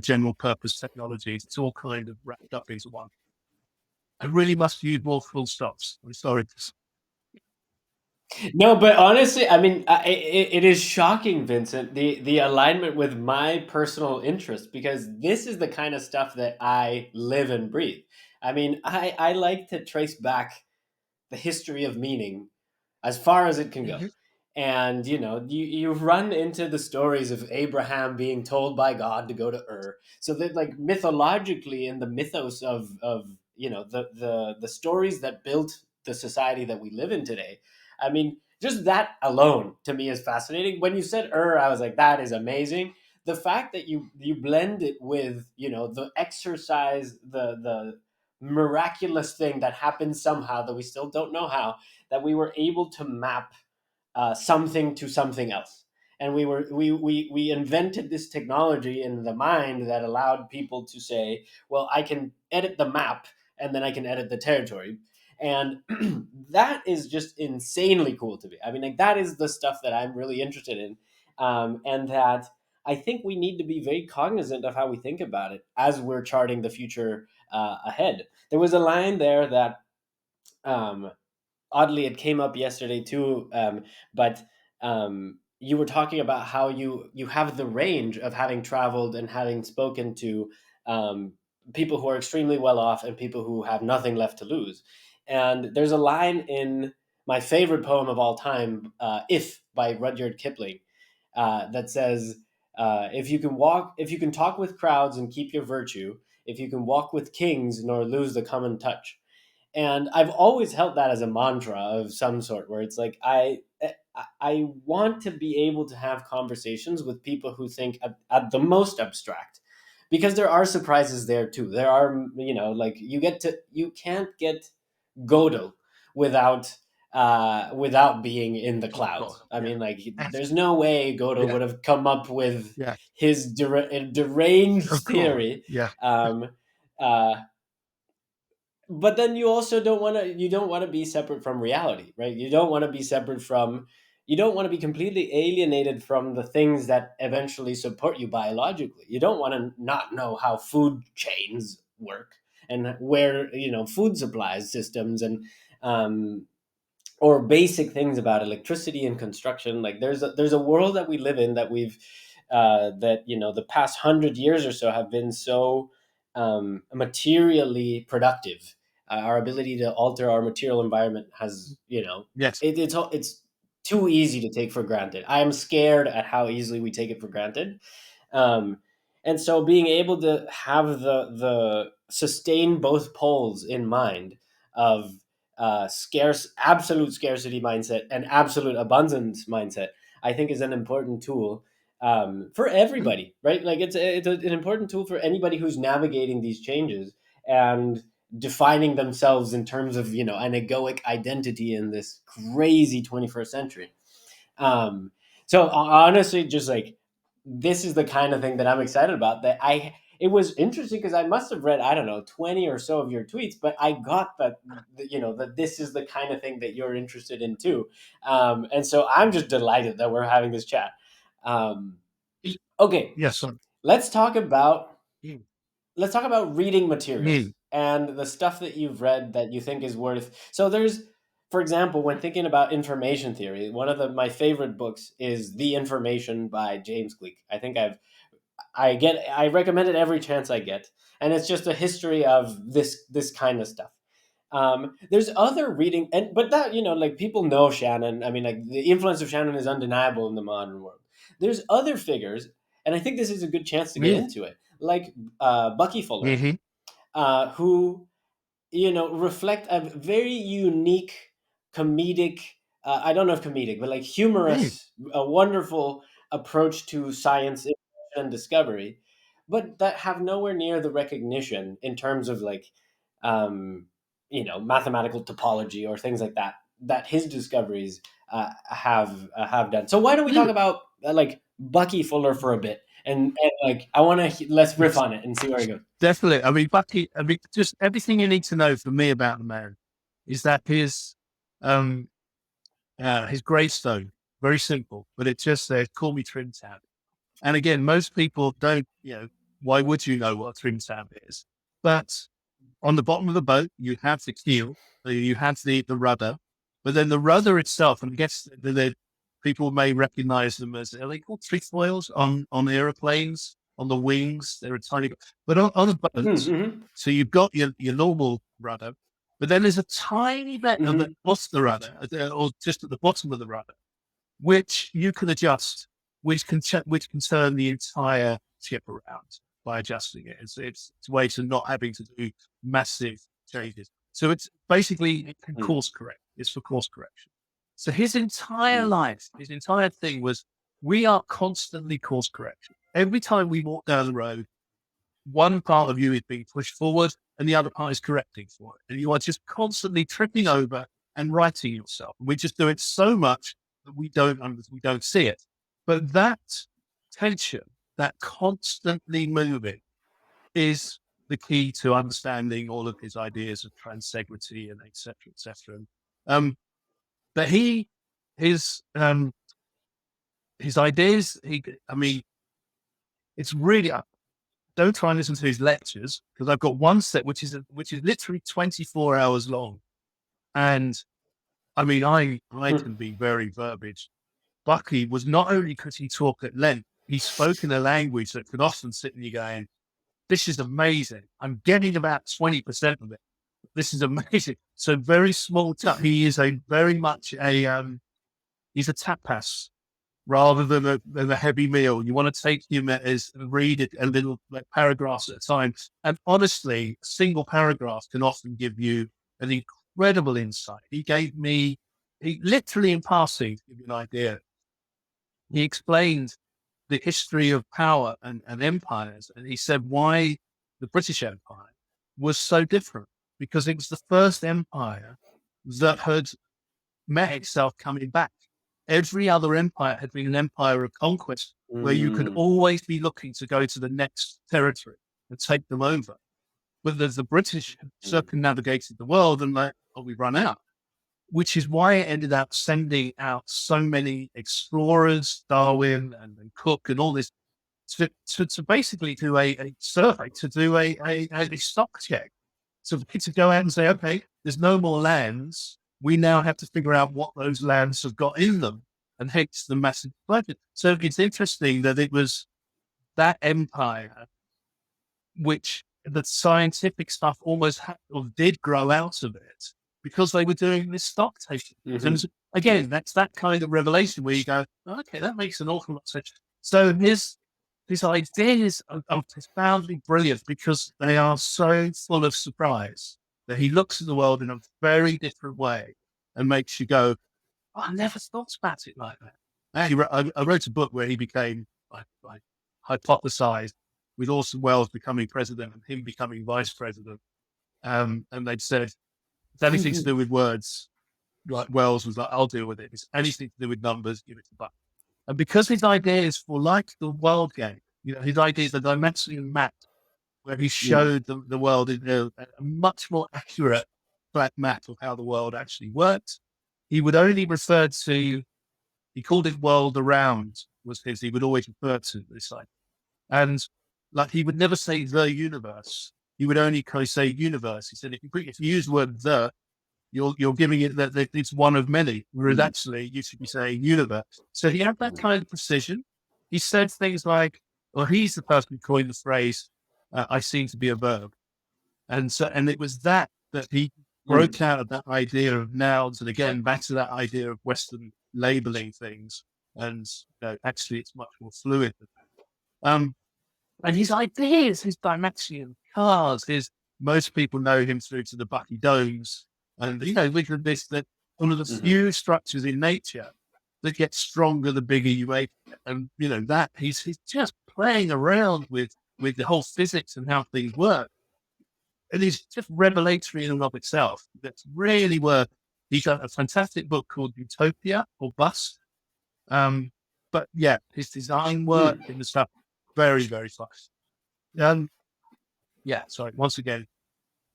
general purpose technologies, it's all kind of wrapped up into one. I really must use more full stops. I'm sorry. No, but honestly, I mean, it is shocking, Vincent, the alignment with my personal interest, because this is the kind of stuff that I live and breathe. I mean, I like to trace back the history of meaning as far as it can go. Mhm. And you run into the stories of Abraham being told by God to go to Ur. So that, like, mythologically, in the mythos of the stories that built the society that we live in today, I mean, just that alone to me is fascinating. When you said Ur, I was like, that is amazing. The fact that you blend it with the exercise, the miraculous thing that happened somehow that we still don't know how, that we were able to map something to something else. And we invented this technology in the mind that allowed people to say, well, I can edit the map and then I can edit the territory. And that is just insanely cool to me. I mean, like, that is the stuff that I'm really interested in. And that I think we need to be very cognizant of how we think about it as we're charting the future ahead. There was a line there that um, oddly it came up yesterday too, but you were talking about how you have the range of having traveled and having spoken to people who are extremely well off and people who have nothing left to lose. And there's a line in my favorite poem of all time, "If" by Rudyard Kipling, that says, if you can talk with crowds and keep your virtue, if you can walk with kings nor lose the common touch. And I've always held that as a mantra of some sort, where it's like I want to be able to have conversations with people who think at the most abstract, because there are surprises there too. There are, like, you can't get Godel without without being in the Oh, God. clouds. I Yeah. mean, like, Yes. there's no way Godel Yeah. would have come up with Yeah. his deranged Of course. theory. Yeah. Um, uh, but then you don't want to be separate from reality, right? You don't want to be separate from you don't want to be completely alienated from the things that eventually support you biologically. You don't want to not know how food chains work, and where food supplies systems, and um, or basic things about electricity and construction. Like, there's a world that we live in that we've that the past 100 years or so have been so materially productive. Our ability to alter our material environment has, Yes. it's too easy to take for granted. I am scared at how easily we take it for granted. um, And so being able to have the sustain both poles in mind of absolute scarcity mindset and absolute abundance mindset, I think is an important tool for everybody, right? Like an important tool for anybody who's navigating these changes and defining themselves in terms of, an egoic identity in this crazy 21st century. So honestly, just like, this is the kind of thing that I'm excited about. It was interesting because I must have read, I don't know, 20 or so of your tweets, but I got that this is the kind of thing that you're interested in too. And so I'm just delighted that we're having this chat. Um, okay, Yes, sir. let's talk about Mm. let's talk about reading materials Mm. and the stuff that you've read that you think is worth. So there's, for example, when thinking about information theory, one of my favorite books is The Information by James Gleick. I recommend it every chance I get, and it's just a history of this kind of stuff. There's other reading, but that, like, people know Shannon. I mean, like, the influence of Shannon is undeniable in the modern world. There's other figures, and I think this is a good chance to get Mm. into it, like Bucky Fuller, Mm-hmm. who, reflect a very unique comedic, I don't know if comedic, but like Mm. humorous, a wonderful approach to science and discovery, but that have nowhere near the recognition in terms of, like, um, mathematical topology or things like that his discoveries have done. So why don't we talk Mm. about like Bucky Fuller for a bit, and like, I want to let's riff Yes, on it and see where it goes. definitely. I mean, Bucky, I mean, just everything you need to know for me about the man is that um, his gravestone, very simple, but it just says, call me Trim Tab. And again, most people don't, why would you know what a Trim Tab is? But on the bottom of the boat, you have the keel, you have the rudder, but then the rudder itself, and I guess people may recognize them as, are they called trefoils on airplanes, on the wings? They're a tiny, but on a boat, Mm-hmm. so you've got your normal rudder, but then there's a tiny bit of the Mm-hmm. off the rudder, or just at the bottom of the rudder, which you can adjust, which can turn the entire ship around by adjusting it. It's a way to not having to do massive changes. So it's basically, it can course correct. It's for course correction. So his entire Mm-hmm. life, his entire thing was, we are constantly course correction. Every time we walk down the road, one part of you is being pushed forward and the other part is correcting for it. And you are just constantly tripping over and righting yourself. We just do it so much that we don't see it. But that tension, that constantly moving, is the key to understanding all of his ideas of transegrity and et cetera, et cetera. Um, but his ideas, I mean, it's really, don't try and listen to his lectures, because I've got one set which is literally 24 hours long. And I mean, I can be very verbiage. Bucky was, not only could he talk at length, he spoke in a language that could often sit in you going, this is amazing. I'm getting about 20% of it. This is amazing. So very small tap. He is a very much he's a tapas rather than a heavy meal. You want to take him as and read it a little, like, paragraphs at a time. And honestly, a single paragraph can often give you an incredible insight. He literally, in passing, to give you an idea, he explained the history of power and empires. And he said why the British Empire was so different, because it was the first empire that had met itself coming back. Every other empire had been an empire of conquest, where you could Mm-hmm. always be looking to go to the next territory and take them over. But as the British circumnavigated the world and, like, oh, we run out, which is why it ended up sending out so many explorers, Darwin and Cook and all this, to basically do a survey, to do a stock check. So to go out and say, okay, there's no more lands. We now have to figure out what those lands have got in them, and hence the massive budget. So it's interesting that it was that empire which the scientific stuff almost or did grow out of it, because they were doing this stock taking. And Mm-hmm. again, that's that kind of revelation where you go, okay, that makes an awful lot of sense. So his ideas are profoundly brilliant because they are so full of surprise that he looks at the world in a very different way and makes you go, oh, I never thought about it like that. I wrote a book where he became, I hypothesized, with Orson Welles becoming president and him becoming vice president. And they'd said, it's anything to do with words. Like Wells was like, I'll deal with it. It's anything to do with numbers, give it to Buck. And because his ideas were like the world game, his ideas are dimensionally mapped, where he showed the world in a much more accurate flat map of how the world actually works. He would only refer to, he called it world around, he would always refer to this like, and like he would never say the universe. He would only kind of say universe. He said, if you use the word the, you're giving it that it's one of many, whereas actually you should be saying universe. So he had that kind of precision. He said things like, well, he's the person who coined the phrase, I seem to be a verb. And it was that he broke out of that idea of nouns, and again, back to that idea of Western labeling things. And actually it's much more fluid. And his ideas, his dimension cars, most people know him through to the Bucky domes. And, we can this, that one of the few structures in nature that gets stronger the bigger you make it. And, that he's just playing around with the whole physics and how things work. And it's just revelatory in and of itself. That's really where he's got a fantastic book called Utopia or Bust. But yeah, his design work and the stuff, very, very fast. Yeah, sorry, once again,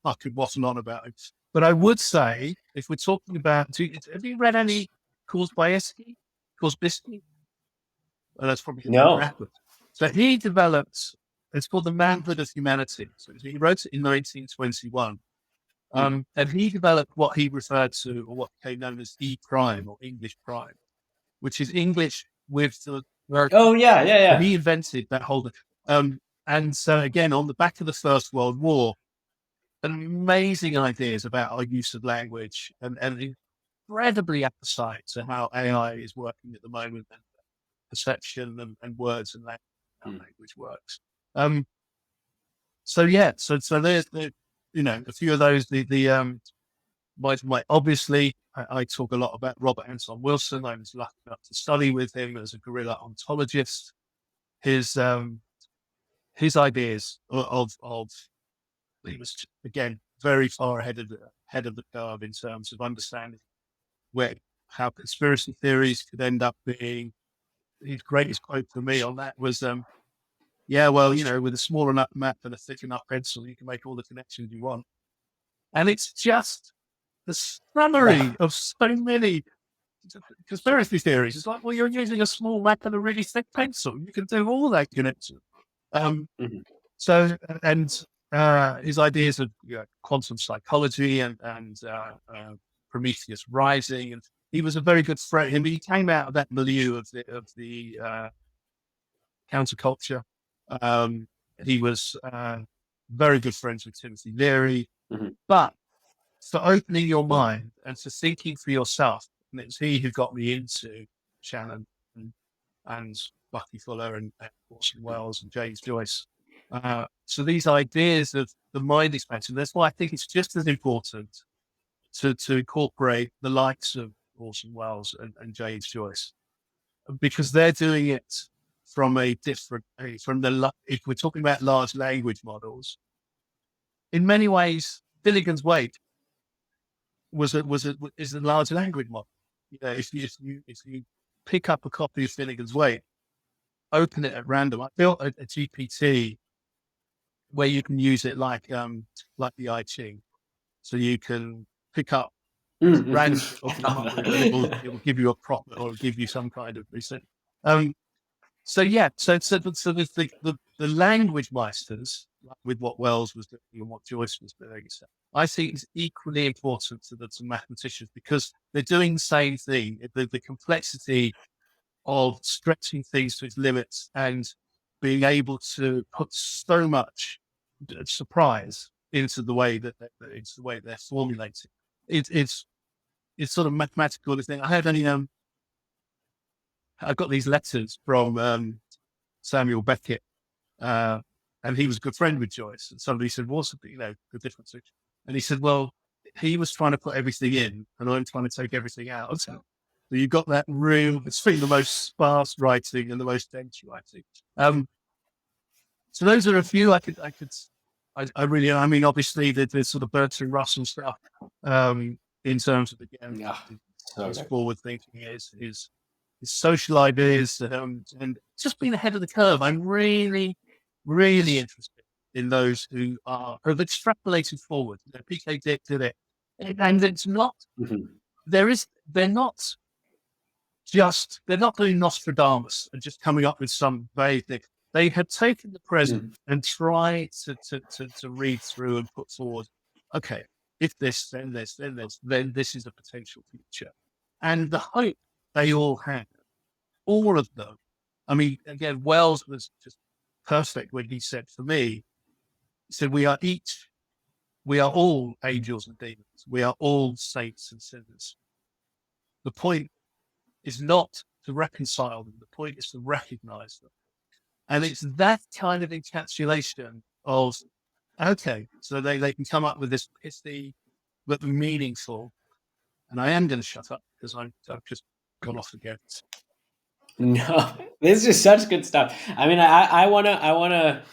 I could waffle on about it. But I would say, if we're talking about, have you read any Korsbiski? Oh, that's probably No. So he developed, it's called The Manhood of Humanity. So he wrote it in 1921. And he developed what he referred to, or what became known as E prime or English prime, which is English with the word. Oh, yeah. So he invented that whole, and so again, on the back of the First World War, amazing ideas about our use of language and incredibly apposite to how AI is working at the moment, and perception and words and how language works. So there's a few of those. Obviously, I talk a lot about Robert Anton Wilson. I was lucky enough to study with him as a guerrilla ontologist. His ideas of he was again very far ahead of the curve in terms of understanding how conspiracy theories could end up being. His greatest quote for me on that was, with a small enough map and a thick enough pencil, you can make all the connections you want. And it's just the summary of so many conspiracy theories. It's like, well, you're using a small map and a really thick pencil. You can do all that connection. So, and his ideas of quantum psychology and Prometheus Rising, and he was a very good friend. He came out of that milieu of the counterculture. He was very good friends with Timothy Leary, but for opening your mind and for thinking for yourself, and it's he who got me into Shannon and Bucky Fuller and Orson Welles and James Joyce. So these ideas of the mind expansion, that's why I think it's just as important to incorporate the likes of Orson Welles and James Joyce, because they're doing it from a different, if we're talking about large language models, in many ways, Finnegan's Wake is a large language model. If you pick up a copy of Finnegan's Wake, open it at random. I built a GPT where you can use it like the I Ching, so you can pick up random, it will give you a prop or give you some kind of research. So the language meisters, with what Wells was doing and what Joyce was doing, I think is equally important to mathematicians, because they're doing the same thing. The complexity of stretching things to its limits and being able to put so much surprise into the way that they're formulating. It's sort of mathematical thing. I got these letters from Samuel Beckett, and he was a good friend with Joyce. And somebody said, "What's the difference?" And he said, "Well, he was trying to put everything in, and I'm trying to take everything out." So you've got that real, it's been the most sparse writing and the most dense writing. So those are a few I really, I mean, obviously there's sort of Bertrand Russell stuff, in terms of, again, Yeah, so his good. forward thinking, his social ideas, and just being ahead of the curve. I'm really, really interested in those who have extrapolated forward. PK Dick did it. And it's not, Mhm. they're not they're not doing Nostradamus and just coming up with some vague thing. They had taken the present Mhm. and tried to read through and put forward, okay, if this, then this, then this, then this is a potential future. And the hope they all had, all of them. I mean, again, Wells was just perfect when he said, for me, he said, we are all angels and demons. We are all saints and sinners. The point is not to reconcile them. The point is to recognize them. And it's that kind of encapsulation of, okay, so they can come up with this pithy but meaningful. And I am going to shut up because I've just gone off again. No, this is such good stuff. I mean, I wanna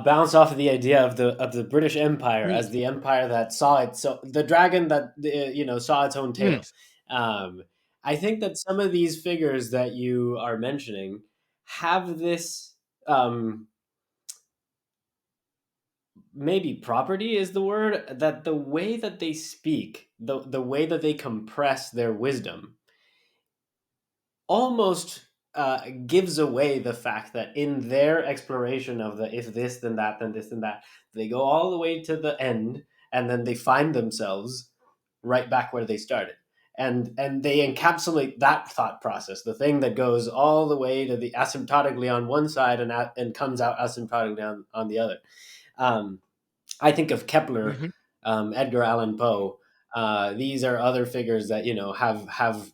bounce off of the idea of the British Empire Mm, as the empire that saw it. So the dragon that saw its own mm, tail. Um, I think that some of these figures that you are mentioning have this, um, maybe property is the word, that the way that they speak, the way that they compress their wisdom almost gives away the fact that in their exploration of the if this then that then this and that, they go all the way to the end, and then they find themselves right back where they started, and they encapsulate that thought process, the thing that goes all the way to the asymptotically on one side and comes out asymptotically on the other. um, I think of Kepler, mhm, Edgar Allan Poe. These are other figures that have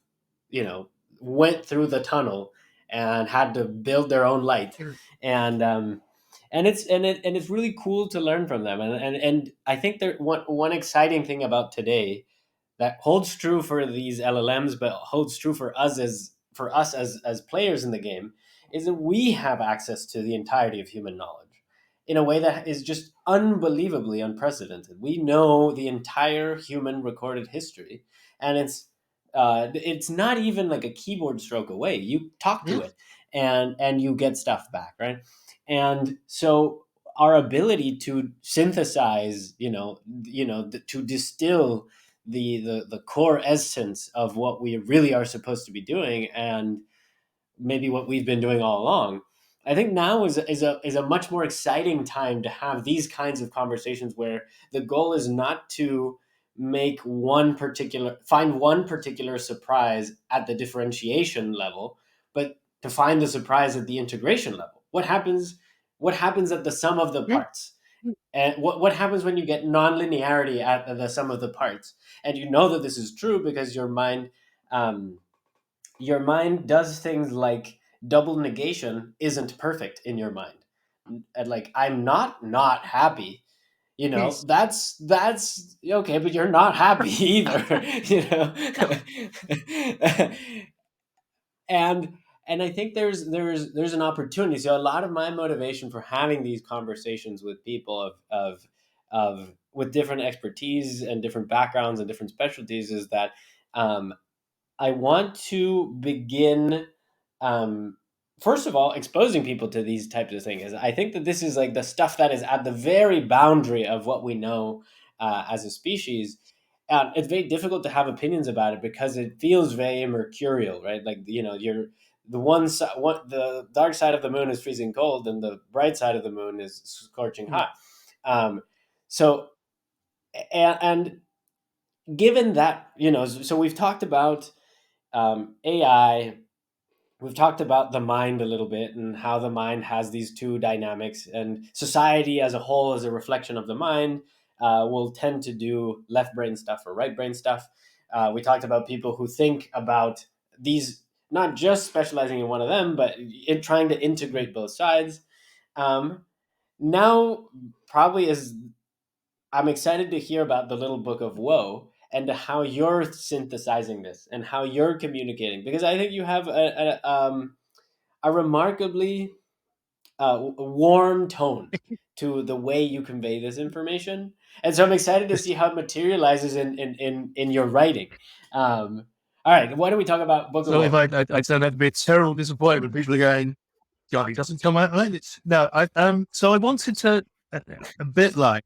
you know went through the tunnel and had to build their own light, mm, and it's really cool to learn from them. And I think there one exciting thing about today that holds true for these LLMs, but holds true for us as players in the game, is that we have access to the entirety of human knowledge in a way that is just unbelievably unprecedented. We know the entire human recorded history, and it's not even like a keyboard stroke away. You talk to mm, it, and you get stuff back, right? And so our ability to synthesize, to distill the core essence of what we really are supposed to be doing, and maybe what we've been doing all along. I think now is a much more exciting time to have these kinds of conversations where the goal is not to find one particular surprise at the differentiation level, but to find the surprise at the integration level. What happens at the sum of the mm, parts? And what happens when you get nonlinearity at the sum of the parts? And you know that this is true because um, your mind does things like double negation isn't perfect in your mind. And like, I'm not happy. yes, That's okay, but you're not happy either. yeah, and and I think there's an opportunity. So a lot of my motivation for having these conversations with people of with different expertise and different backgrounds and different specialties is that, um, I want to begin, um, first of all, exposing people to these types of things. I think that this is like the stuff that is at the very boundary of what we know as a species. It's very difficult to have opinions about it because it feels very mercurial, right? Like, you're the one side. What the dark side of the moon is freezing cold, and the bright side of the moon is scorching mm, hot. Um, so, and given that, so we've talked about AI. We've talked about the mind a little bit and how the mind has these two dynamics, and society as a whole, as a reflection of the mind, will tend to do left brain stuff or right brain stuff. We talked about people who think about these not just specializing in one of them, but in trying to integrate both sides. Um, Now, probably is I'm excited to hear about the little book of woe and how you're synthesizing this and how you're communicating, because I think you have a remarkably warm tone to the way you convey this information, and so I'm excited to see how it materializes in your writing. All right, why don't we talk about book of So if woe? I said that'd be a terrible disappointment, people are going, God, he doesn't come out right. No, so I wanted to, a bit like,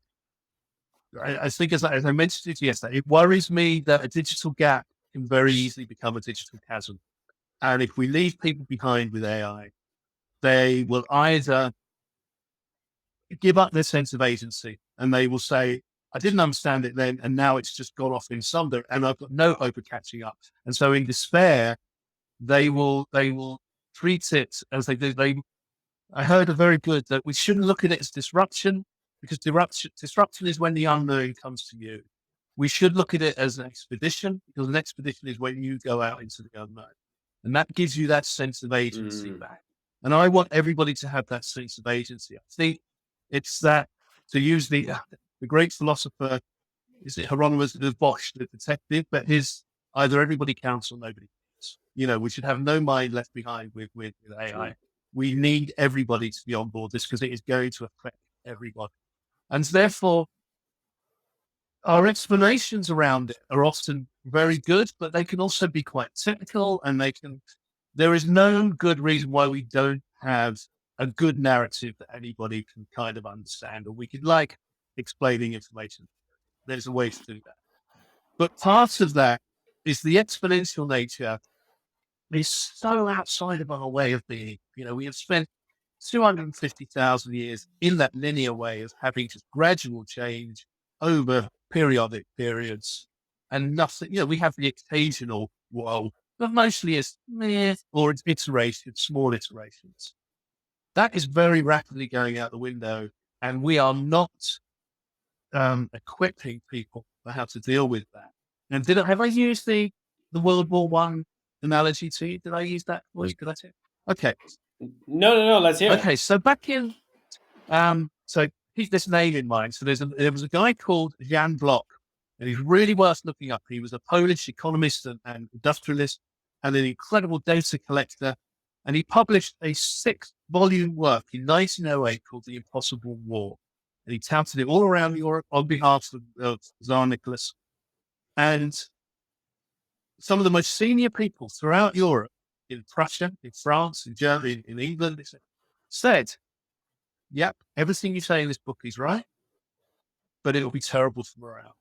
I think as I mentioned it yesterday, it worries me that a digital gap can very easily become a digital chasm. And if we leave people behind with AI, they will either give up their sense of agency and they will say, I didn't understand it then, and now it's just gone off in sunder, and I've got no hope of catching up. And so in despair, they will treat it as they do. I heard a very good that we shouldn't look at it as disruption, because disruption is when the unknown comes to you. We should look at it as an expedition, because an expedition is when you go out into the unknown. And that gives you that sense of agency Mm, back. And I want everybody to have that sense of agency. I think it's that, to use the great philosopher, is it Hieronymus of Bosch, the detective, but his either everybody counts or nobody counts. We should have no mind left behind with true. AI. We need everybody to be on board this because it is going to affect everybody. And therefore, our explanations around it are often very good, but they can also be quite technical, and there is no good reason why we don't have a good narrative that anybody can kind of understand, or we could like explaining information. There's a way to do that. But part of that is the exponential nature is so outside of our way of being. We have spent 250,000 years in that linear way of having just gradual change over periodic periods and nothing. We have the occasional whoa, but mostly it's meh, or it's iterations, small iterations. That is very rapidly going out the window, and we are not equipping people for how to deal with that. And have I used the World War One analogy to you? Did I use that voice? Did I say? Okay. No, no, no. Let's hear it. Okay. So back in, so keep this name in mind. So there was a guy called Jan Block, and he's really worth looking up. He was a Polish economist and industrialist and an incredible data collector. And he published a 6-volume work in 1908 called The Impossible War. And he touted it all around Europe on behalf of Tsar Nicholas. And some of the most senior people throughout Europe, in Prussia, in France, in Germany, in England, said, yep, everything you say in this book is right, but it'll be terrible for morale.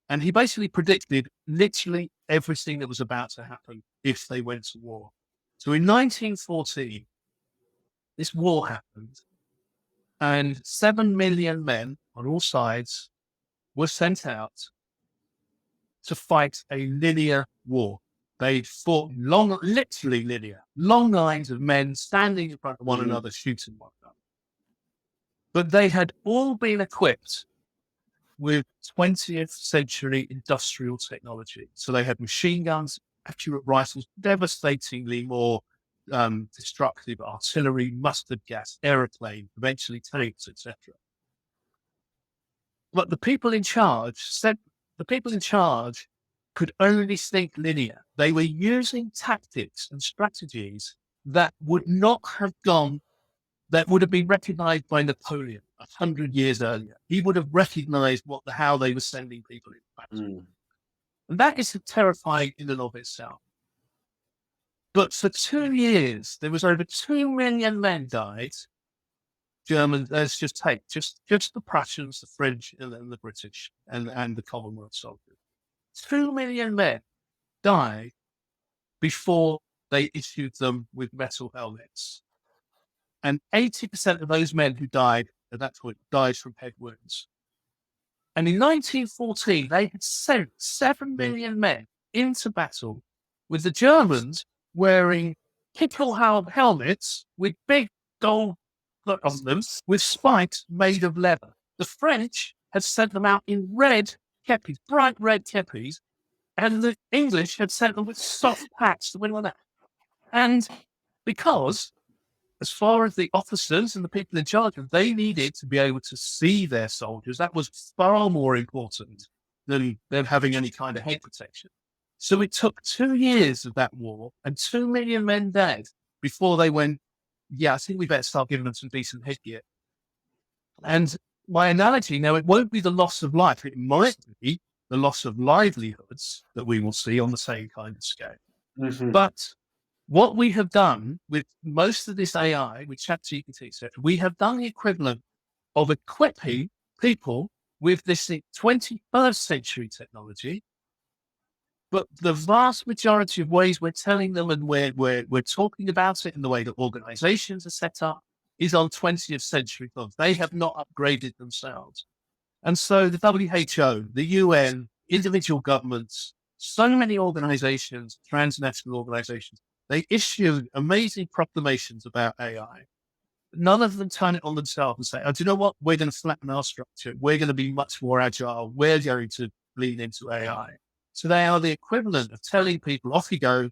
And he basically predicted literally everything that was about to happen if they went to war. So in 1914, this war happened, and 7 million men on all sides were sent out to fight a linear war. They fought literally linear, long lines of men standing in front of one Mhm. another, shooting one another. But they had all been equipped with 20th century industrial technology. So they had machine guns, accurate rifles, devastatingly more destructive artillery, mustard gas, aeroplane, eventually tanks, etc. But the people in charge could only think linear. They were using tactics and strategies that would not have gone, that would have been recognized by Napoleon 100 years earlier. He would have recognized how they were sending people in battle. Mm. And that is terrifying in and of itself. But for 2 years, there was over 2 million men died. Germans, let's just take just the Prussians, the French, and the British, and the Commonwealth soldiers. 2 million men died before they issued them with metal helmets. And 80% of those men who died at that point died from head wounds. And in 1914, they had sent 7 million men into battle with the Germans wearing kittel helmets with big gold on them with spikes made of leather. The French had sent them out in red kepis, bright red kepis, And the English had sent them with soft pats to win on that. And because, as far as the officers and the people in charge of, they needed to be able to see their soldiers. That was far more important than having any kind of head protection. So it took 2 years of that war and 2 million men dead before they went, yeah, I think we better start giving them some decent headgear. And my analogy now, it won't be the loss of life. It might be the loss of livelihoods that we will see on the same kind of scale. Mm-hmm. But what we have done with most of this AI, with ChatGPT, etc., we have done the equivalent of equipping people with this 21st century technology. But the vast majority of ways we're telling them and we're talking about it in the way that organizations are set up is on 20th century thoughts. They have not upgraded themselves. And so the WHO, the UN, individual governments, so many organizations, transnational organizations, they issue amazing proclamations about AI. None of them turn it on themselves and say, oh, do you know what? We're going to flatten our structure. We're going to be much more agile. We're going to lean into AI. So they are the equivalent of telling people, off you go.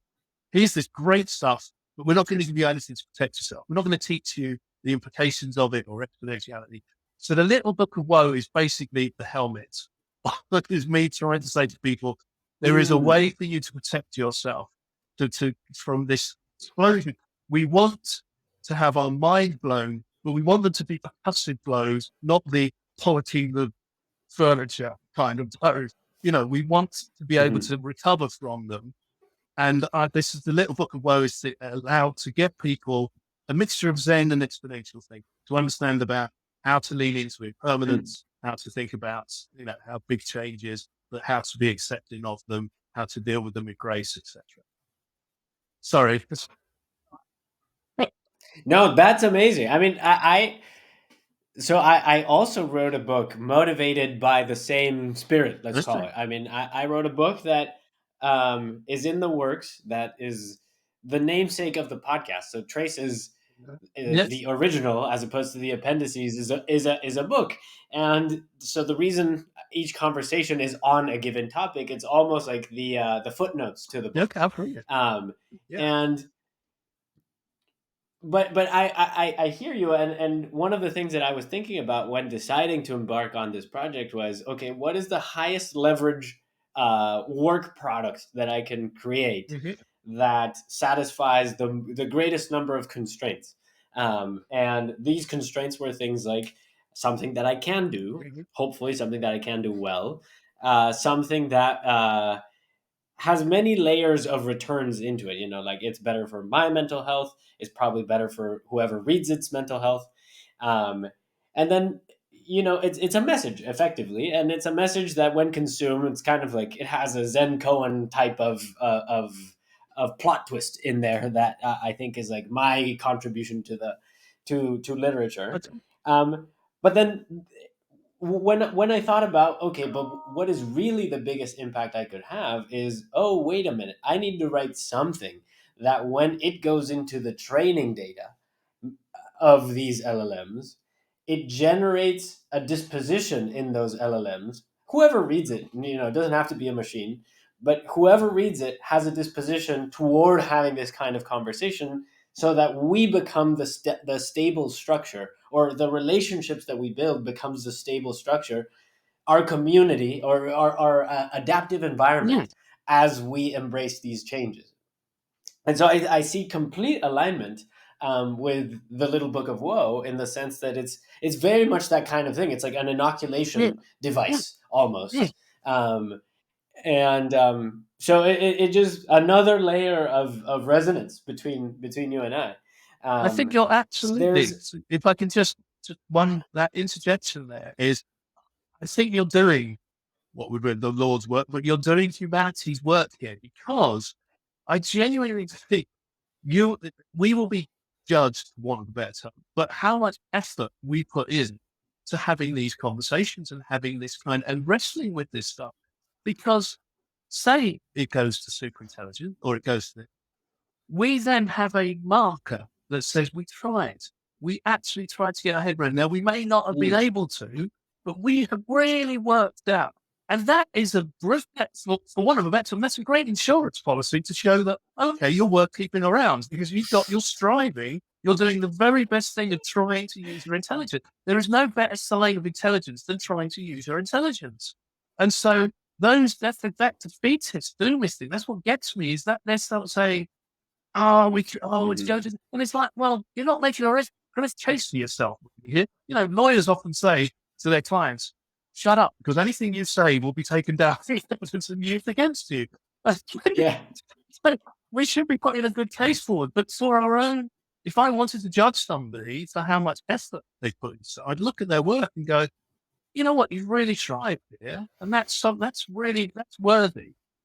Here's this great stuff, but we're not going to give you anything to protect yourself. We're not going to teach you the implications of it or exponentiality. So the little book of woe is basically the helmet. That is me trying to say to people, there is a way for you to protect yourself from this explosion. We want to have our mind blown, but we want them to be percussive blows, not the quality of furniture kind of blows. We want to be able to recover from them. And this is the little book of woe is to allow to get people a mixture of Zen and exponential thing to understand about how to lean into impermanence, how to think about, how big changes, but how to be accepting of them, how to deal with them with grace, etc. Sorry. No, that's amazing. I mean, I also wrote a book motivated by the same spirit, let's call it. I mean, I wrote a book that is in the works, that is the namesake of the podcast. So Trace is Yes. the original, as opposed to the appendices, is a book. And so the reason each conversation is on a given topic, it's almost like the footnotes to the book. Okay, I've heard it. Yeah. And but I hear you, and one of the things that I was thinking about when deciding to embark on this project was, okay, what is the highest leverage work product that I can create that satisfies the greatest number of constraints? And these constraints were things like something that I can do, hopefully something that I can do well, something that has many layers of returns into it. Like, it's better for my mental health. It's probably better for whoever reads its mental health. And then, it's a message effectively. And it's a message that when consumed, it's kind of like it has a Zen koan type of plot twist in there that I think is like my contribution to literature. But then when I thought about, okay, but what is really the biggest impact I could have is, oh, wait a minute, I need to write something that when it goes into the training data of these LLMs, it generates a disposition in those LLMs. Whoever reads it, it doesn't have to be a machine, but whoever reads it has a disposition toward having this kind of conversation, so that we become the stable structure, or the relationships that we build becomes the stable structure, our community, or our adaptive environment, as we embrace these changes. And so I see complete alignment with the Little Book of Woe, in the sense that it's very much that kind of thing. It's like an inoculation device almost. And so it just another layer of resonance between you and I. I think you're absolutely. If I can just that interjection there is, I think you're doing what would be the Lord's work, but you're doing humanity's work here, because I genuinely think we will be judged, for want of a better term, but how much effort we put in to having these conversations and having this and wrestling with this stuff. Because say it goes to superintelligence, or it goes to we then have a marker that says we tried. We actually tried to get our head around. Now, we may not have been able to, but we have really worked out And that is for one of a better, that's a great insurance policy to show that, okay, you're worth keeping around because you're striving, you're doing the very best thing of trying to use your intelligence. There is no better sign of intelligence than trying to use your intelligence. And so that defeatist doomistic, that's what gets me, is that they start saying, it's going to, and it's like, well, you're not making a case for yourself. Lawyers often say to their clients, shut up, because anything you say will be taken down and used against you. Yeah. So we should be putting a good case forward, but for our own, if I wanted to judge somebody for how much effort they put into, I'd look at their work and go, you know what, you've really tried here, and that's worthy.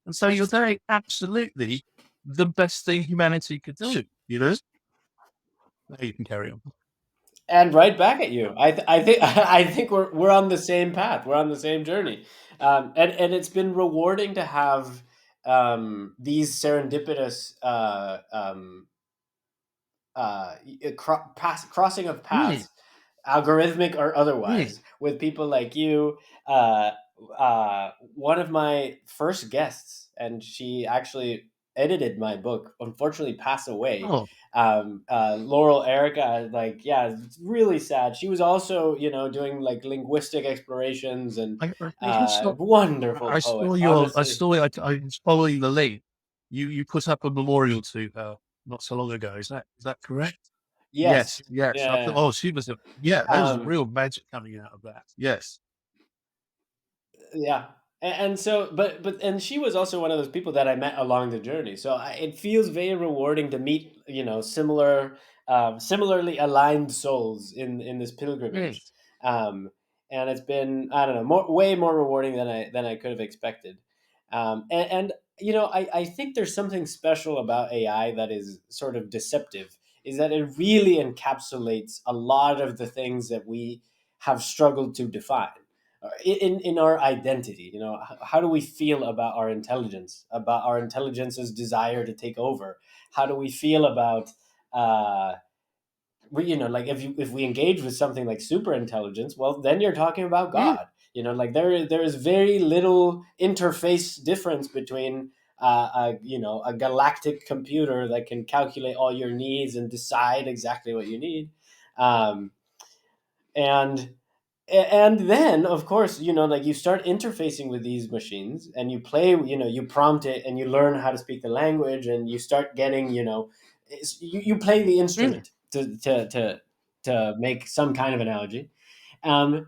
And so you're doing absolutely the best thing humanity could do, Now you can carry on. And right back at you. I think I think we're on the same path. We're on the same journey, and it's been rewarding to have these serendipitous crossing of Mm, paths, algorithmic or mm. otherwise, with people like you. Uh, One of my first guests, and she actually edited my book, unfortunately passed away. Oh, Laurel Erica, like, yeah, it's really sad. She was also, doing like linguistic explorations and I saw, wonderful poet, honestly. I was following the link. You put up a memorial to her not so long ago. Is that correct? Yes, Yes, yes. I thought, yeah. she was there was Um, real magic coming out of that. Yes. yeah. And so, and she was also one of those people that I met along the journey. So it feels very rewarding to meet, similarly aligned souls in this pilgrimage. Yes. um, and it's been, I don't know, way more rewarding than I could have expected. And I think there's something special about AI that is sort of deceptive. Is that it really encapsulates a lot of the things that we have struggled to define in our identity. How do we feel about our intelligence's desire to take over? How do we feel about like if we engage with something like super intelligence, well, then you're talking about Mm, God. Like there is very little interface difference between a galactic computer that can calculate all your needs and decide exactly what you need. um, and and then of course, like you start interfacing with these machines and you play, you prompt it and you learn how to speak the language and you start getting, you play the mm. instrument to make some kind of analogy. um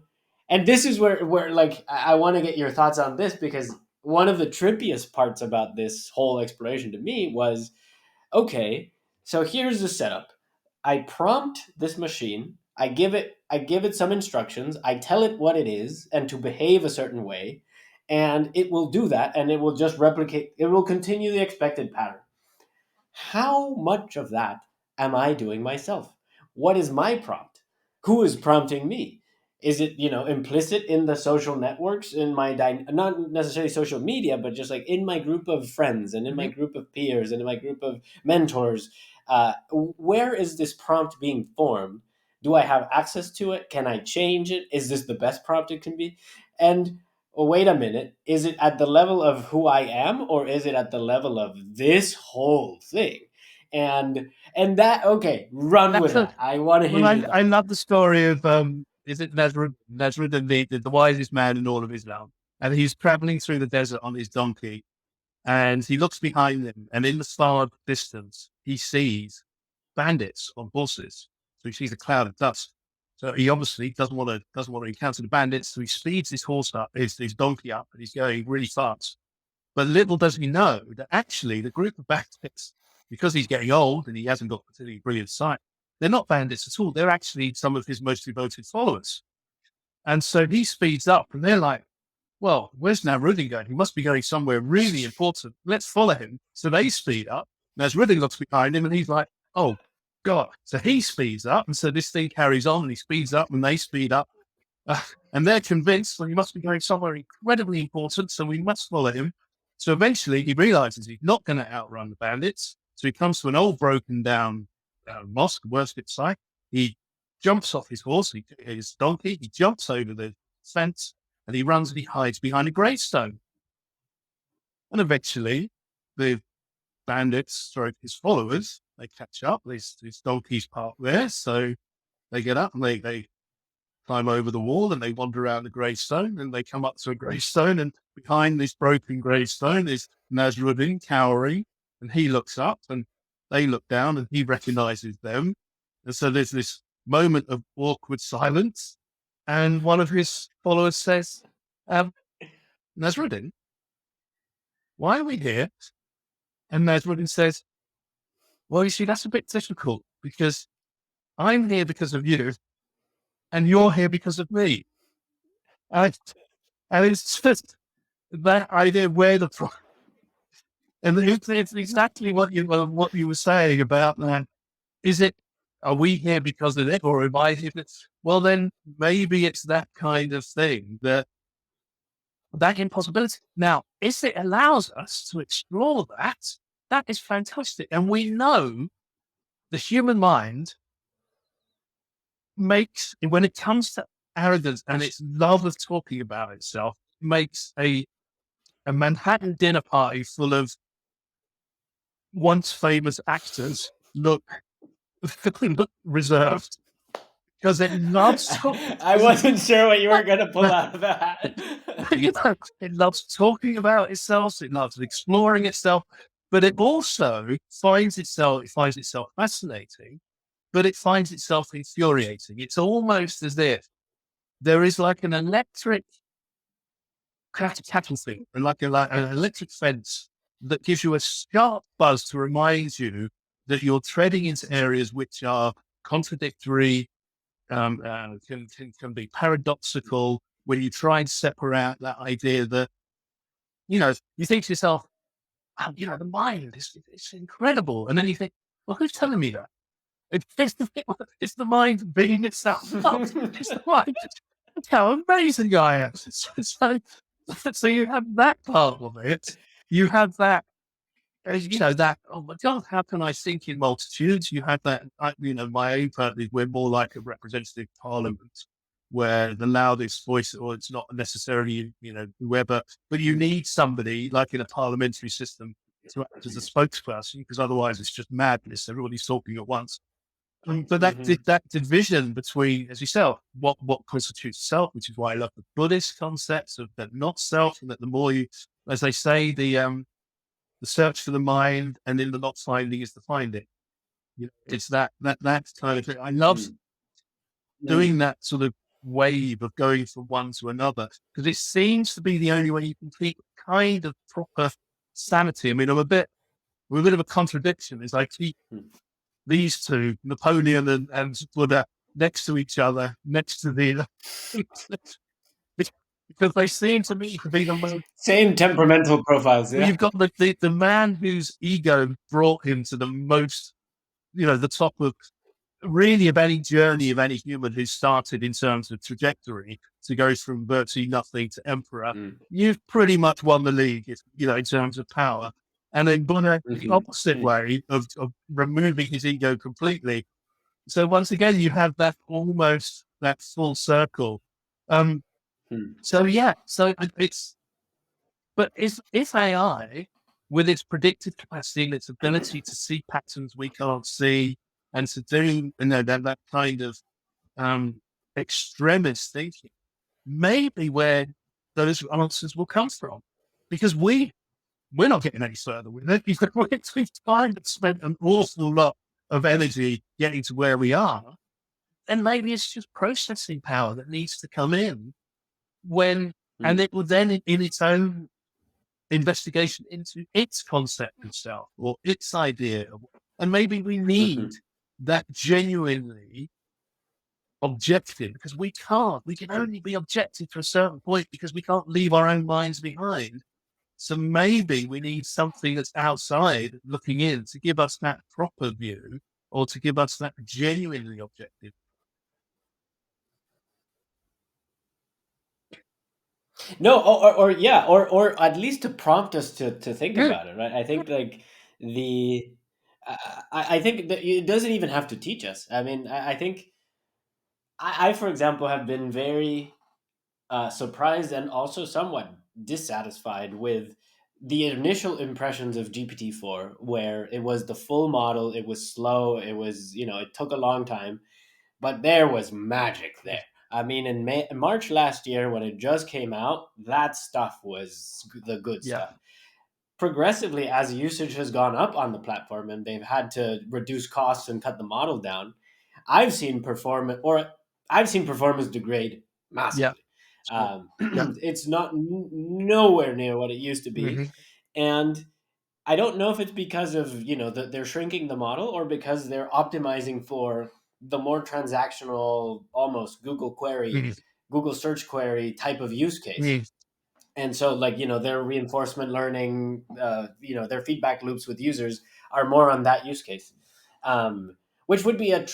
and this is where like I want to get your thoughts on this, because one of the trippiest parts about this whole exploration to me was, okay, so here's the setup. I prompt this machine. I give it some instructions. I tell it what it is and to behave a certain way, and it will do that, and it will just replicate. It will continue the expected pattern. How much of that am I doing myself? What is my prompt? Who is prompting me? Is it, implicit in the social networks, in my not necessarily social media, but just like in my group of friends and in my Mhm. group of peers and in my group of mentors? Where is this prompt being formed? Do I have access to it? Can I change it? Is this the best prompt it can be? And wait a minute, is it at the level of who I am, or is it at the level of this whole thing? And that, okay, run That's with a that. I want to hear Well, your I thoughts. love the story of is it Nazarud, the wisest man in all of Islam, and he's traveling through the desert on his donkey, and he looks behind him, and in the far distance he sees bandits on horses. So he sees a cloud of dust. So he obviously doesn't want to encounter the bandits. So he speeds his horse up, his donkey up, and he's going really fast. But little does he know that actually the group of bandits, because he's getting old and he hasn't got particularly brilliant sight, they're not bandits at all. They're actually some of his most devoted followers. And so he speeds up and they're like, well, where's Nasruddin going? He must be going somewhere really important. Let's follow him. So they speed up. Nasruddin looks behind him and he's like, oh, God. So he speeds up. And so this thing carries on and he speeds up and they speed up. Uh, and they're convinced that he must be going somewhere incredibly important, so we must follow him. So eventually he realizes he's not going to outrun the bandits. So he comes to an old broken down mosque, worship site. He jumps off his horse, his donkey, he jumps over the fence, and he runs and he hides behind a gravestone. And eventually, the bandits, sorry, his followers, they catch up. These donkeys park there, so they get up and they climb over the wall and they wander around the gravestone and they come up to a gravestone, and behind this broken gravestone is Nasruddin cowering, and he looks up and they look down and he recognizes them. And so there's this moment of awkward silence, and one of his followers says, Nasruddin, why are we here? And Nasruddin says, well, you see, that's a bit difficult because I'm here because of you and you're here because of me. And, and it's just that idea where the and it's exactly what you were saying about that. Is it, are we here because of it, or am I here? Well, then maybe it's that kind of thing, that impossibility. Now, if it allows us to explore that, that is fantastic. And we know the human mind makes, when it comes to arrogance and its love of talking about itself, makes a Manhattan dinner party full of once famous actors look reserved, because it loves talking. I wasn't sure what you were going to pull out of that. It loves talking about itself. It loves exploring itself, but it also finds itself fascinating, but it finds itself infuriating. It's almost as if there is like an electric cattle thing, and like an electric fence that gives you a sharp buzz to remind you that you're treading into areas which are contradictory, can be paradoxical, when you try and separate that idea that, you think to yourself, oh, the mind is it's incredible. And then you think, well, who's telling me that? It's the mind being itself. It's the mind. That's how amazing I am. So you have that part of it. You have that, that, oh my God, how can I think in multitudes? You have that, my own part is we're more like a representative parliament where the loudest voice, or it's not necessarily, whoever, but you need somebody like in a parliamentary system to act as a spokesperson, because otherwise it's just madness. Everybody's talking at once. But that division between, as you said, what constitutes self, which is why I love the Buddhist concepts of that not self, and that the more you, as they say, the search for the mind, and then the not finding is the finding. It's that kind of thing. I love doing that sort of wave of going from one to another, because it seems to be the only way you can keep kind of proper sanity. I mean, we're a bit of a contradiction, is I keep these two, Napoleon and Buddha, next to each other, next to the because they seem to me to be the most same temperamental profiles. Well, Yeah. you've got the man whose ego brought him to the most, the top of really of any journey of any human who started in terms of trajectory to go from virtually nothing to emperor. You've pretty much won the league, in terms of power. And then Buddha, the opposite way of removing his ego completely. So once again, you have that almost that full circle. So yeah, so it's. But if AI, with its predictive capacity and its ability to see patterns we can't see, and to do that kind of extremist thinking, maybe where those answers will come from, because we're not getting any further with it. We've kind of spent an awful lot of energy getting to where we are, and maybe it's just processing power that needs to come in and it will then, in its own investigation into its concept of self or its idea and maybe we need that genuinely objective, because we can only be objective to a certain point, because we can't leave our own minds behind. So maybe we need something that's outside looking in to give us that proper view, or to give us that genuinely objective. No, or at least to prompt us to think about it, right? I think like the I think that it doesn't even have to teach us. I mean, I think I for example have been very surprised and also somewhat dissatisfied with the initial impressions of GPT-4, where it was the full model, it was slow, it was, it took a long time, but there was magic there. I mean, in March last year, when it just came out, that stuff was the good Yeah. stuff. Progressively, as usage has gone up on the platform and they've had to reduce costs and cut the model down, I've seen I've seen performance degrade Yeah. massively. Sure. Yeah. It's not nowhere near what it used to be, Hmm. and I don't know if it's because of that they're shrinking the model or because they're optimizing for the more transactional, almost Hmm. Google search query type of use case. Hmm. And so, like, their reinforcement learning, their feedback loops with users are more on that use case, which would be a It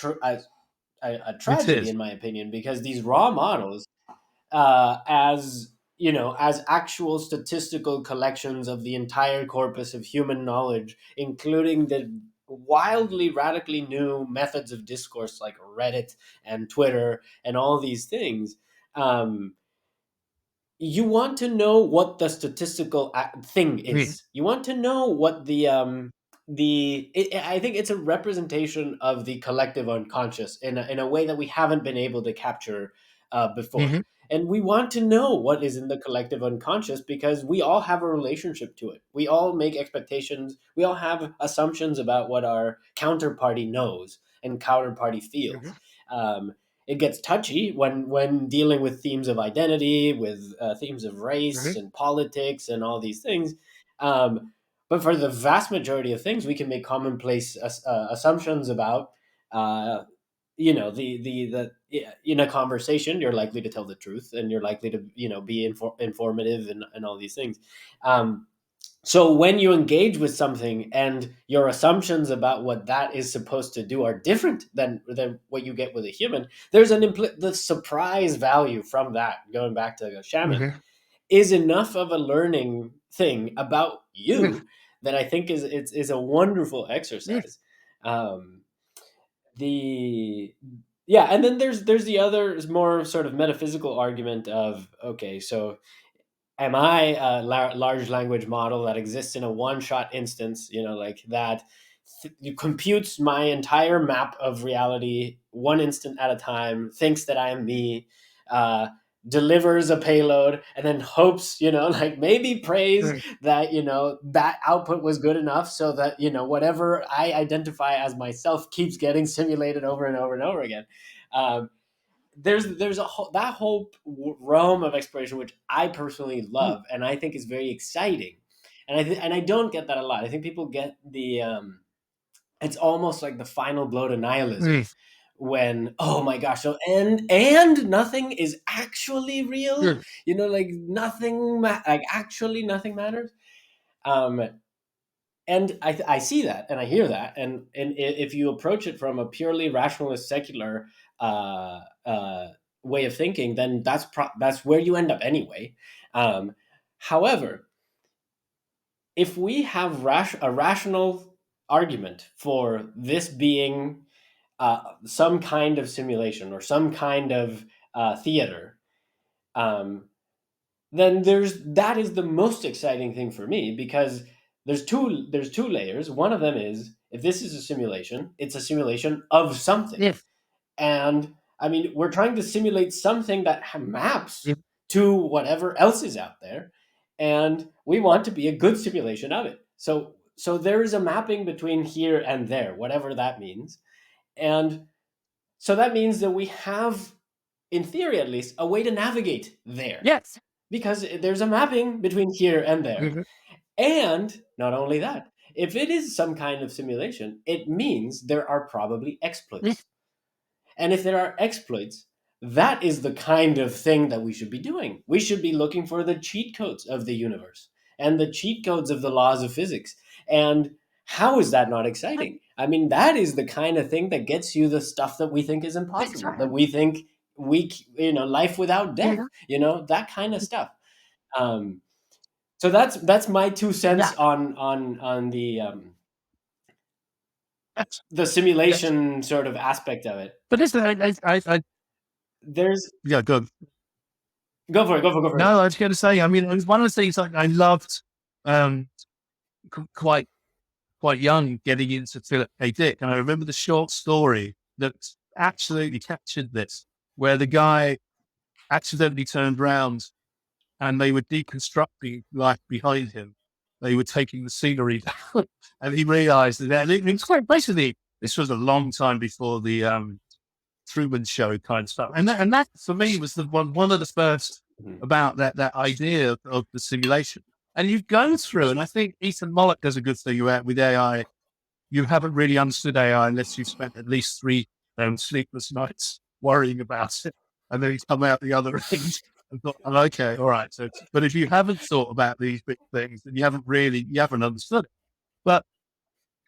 tragedy is. in my opinion, because these raw models, as as actual statistical collections of the entire corpus of human knowledge, including the wildly radically new methods of discourse like Reddit and Twitter and all these things. You want to know what the statistical thing Hmm. is. You want to know what I think it's a representation of the collective unconscious in a way that we haven't been able to capture before. Hmm. And we want to know what is in the collective unconscious because we all have a relationship to it. We all make expectations. We all have assumptions about what our counterparty knows and counterparty Hmm. feels. Um, it gets touchy when dealing with themes of identity, with themes of race Hmm. and politics and all these things. But for the vast majority of things, we can make commonplace assumptions about. In a conversation, you're likely to tell the truth, and you're likely to be informative and all these things. Um, so when you engage with something and your assumptions about what that is supposed to do are different than what you get with a human, there's the surprise value from that. Going back to shaman, Hmm. is enough of a learning thing about Hmm. you that I think is a wonderful exercise. Um, the Yeah, and then there's the other more sort of metaphysical argument of, okay, so am I a large language model that exists in a one shot instance, like that computes my entire map of reality one instant at a time, thinks that I am me, uh, delivers a payload, and then hopes, like maybe prays that, that output was good enough so that, whatever I identify as myself keeps getting simulated over and over and over again. Um, there's a whole that whole realm of exploration which I personally love and I think is very exciting, and I don't get that a lot. I think people get the it's almost like the final blow to nihilism when, oh my gosh, so and nothing is actually real, like nothing like actually nothing matters. um and I see that and I hear that, and if you approach it from a purely rationalist secular uh, uh, way of thinking, then that's where you end up anyway. Um, However, if we have a rational argument for this being some kind of simulation or some kind of theater, um, then that is the most exciting thing for me, because there's two layers. One of them is, if this is a simulation, it's a simulation of something. Yes. And I mean, we're trying to simulate something that maps Yes. to whatever else is out there, and we want to be a good simulation of it. So there is a mapping between here and there, whatever that means. And so that means that we have, in theory at least, a way to navigate there, Yes. because there's a mapping between here and there. Hmm. And not only that, if it is some kind of simulation, it means there are probably Yes. exploits. And if there are exploits, that is the kind of thing that we should be doing. We should be looking for the cheat codes of the universe and the cheat codes of the laws of physics. And how is that not exciting? I mean, that is the kind of thing that gets you the stuff that we think is That's impossible, that right. we think life without death, Yeah. that kind of stuff. Um, so that's my 2 cents Yeah. on That's, the that's, simulation sort of aspect of it. but listen, There's yeah, good. Go for it. Go for it. Go for it. No, I was going to say, I mean, it was one of the things like I loved um, quite young getting into Philip K. Dick. And I remember the short story that absolutely captured this, where the guy accidentally turned round and they were deconstructing life behind him. They were taking the scenery down, and he realized that and it was quite basically, this was a long time before the Truman Show kind of stuff. And that for me was the one of the first Mhm. about that idea of the simulation. And you go through, and I think Ethan Mollick does a good thing with AI. You haven't really understood AI unless you've spent at least 3 sleepless nights worrying about it. And then you come out the other end and thought, oh, okay, all right. So, but if you haven't thought about these big things, then you haven't understood it. But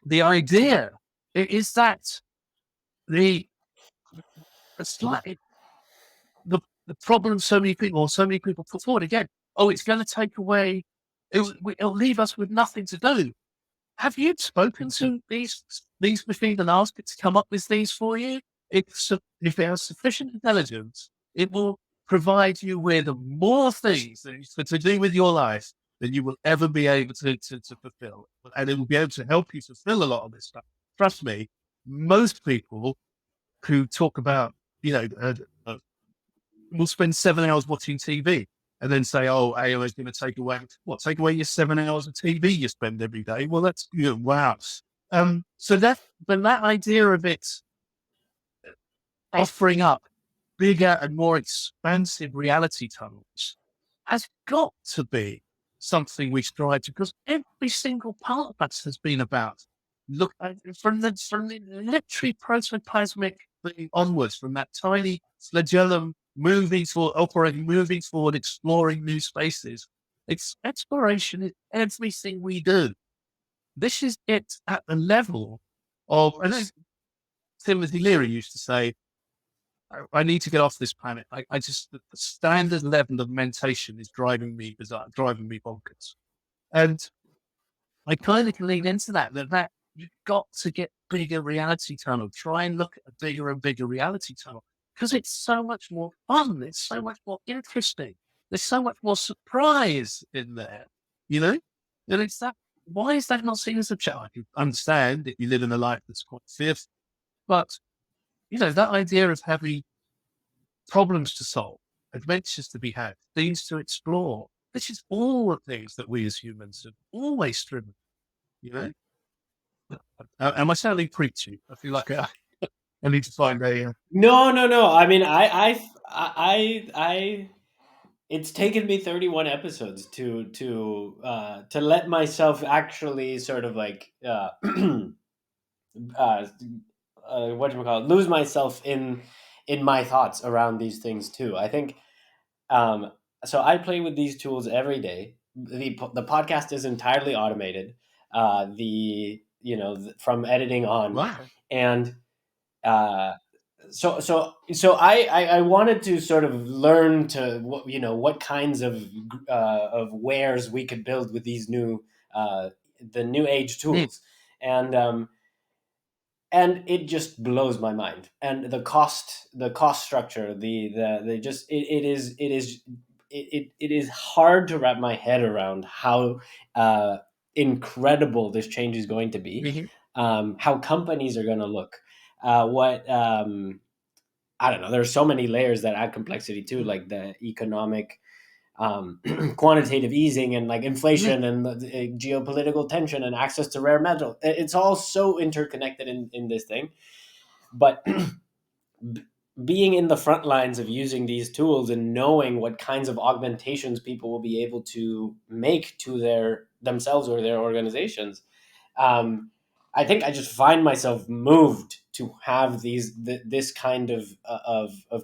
the idea is that the, it's like the problem so many people put forward again. Oh, it's going to take away, it'll leave us with nothing to do. Have you spoken to these machines and asked it to come up with these for you? If it has sufficient intelligence, it will provide you with more things to do with your life than you will ever be able to fulfill. And it will be able to help you fulfill a lot of this stuff. Trust me, most people who talk about, you know, will spend 7 hours watching TV and then say, "Oh, AI is going to take away your 7 hours of TV you spend every day." Well, that's wow. So that idea of it offering up bigger and more expansive reality tunnels has got to be something we strive to, because every single part of us has been about look from the literally protoplasmic thing onwards, from that tiny flagellum moving forward, exploring new spaces. Exploration is everything we do. This is it at the level of, I know Timothy Leary used to say, I need to get off this planet. I just, the standard level of mentation is driving me bizarre, driving me bonkers. And I kind of can lean into that you've got to get bigger reality tunnel. Try and look at a bigger and bigger reality tunnel, because it's so much more fun. It's so much more interesting. There's so much more surprise in there, you know? And it's that, why is that not seen as a challenge? I can understand that you live in a life that's quite fearful, but that idea of having problems to solve, adventures to be had, things to explore. This is all the things that we as humans have always striven. You know, am I sounding preachy? I feel like I need to find a. No, no, no. I mean, it's taken me 31 episodes to let myself actually sort of like uh, what do we call it? Lose myself in my thoughts around these things too. I think um, so. I play with these tools every day. The podcast is entirely automated. From editing on, Wow. and uh, so I wanted to sort of learn to what kinds of wares we could build with these the new age Mm. tools, and it just blows my mind. And the cost structure, the just it is hard to wrap my head around how incredible this change is going to be, Mhm. how companies are going to look, what I don't know. There's so many layers that add complexity too, like the economic, quantitative easing, and like Yeah. inflation, and the geopolitical tension, and access to rare metal. It's all so interconnected in this thing. But being in the front lines of using these tools and knowing what kinds of augmentations people will be able to make to their themselves or their organizations, um, I think I just find myself moved to have this kind of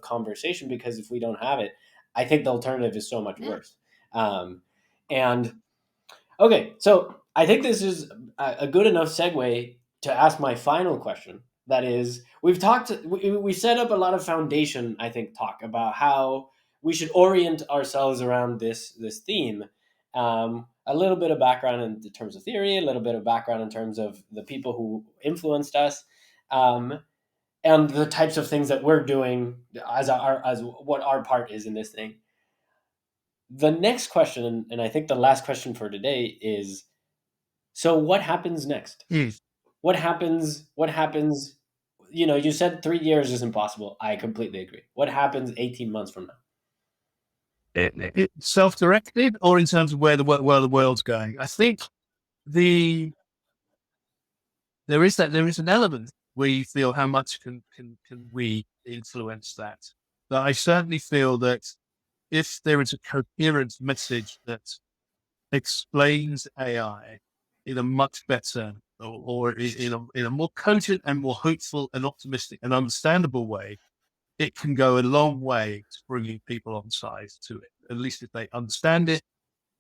conversation, because if we don't have it, I think the alternative is so much Yeah. worse. And Okay, so I think this is a good enough segue to ask my final question. That is, we set up a lot of foundation, I think, talk about how we should orient ourselves around this theme. A little bit of background in terms of theory, a little bit of background in terms of the people who influenced us, um, and the types of things that we're doing as what our part is in this thing. The next question, and I think the last question for today, is: so what happens next? Mm. What happens? What happens? You said 3 years is impossible. I completely agree. What happens 18 months from now? Self-directed, or in terms of where the world's going? I think the there is an element where you feel how much can we influence that. But I certainly feel that if there is a coherent message that explains AI in a much better or in a more cogent and more hopeful and optimistic and understandable way, it can go a long way to bringing people on side to it. At least if they understand it,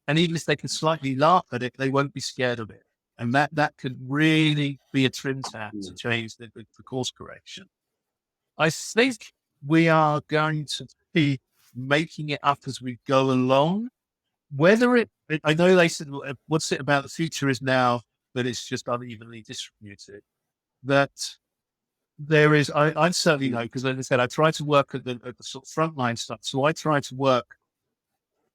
and even if they can slightly laugh at it, they won't be scared of it. And that could really be a trim tab to Mm, change the course correction. I think we are going to be making it up as we go along. Whether I know they said, what's it about the future is now that it's just unevenly distributed. That there is, I certainly know, mm, because as I said, I try to work at the sort of frontline stuff. So I try to work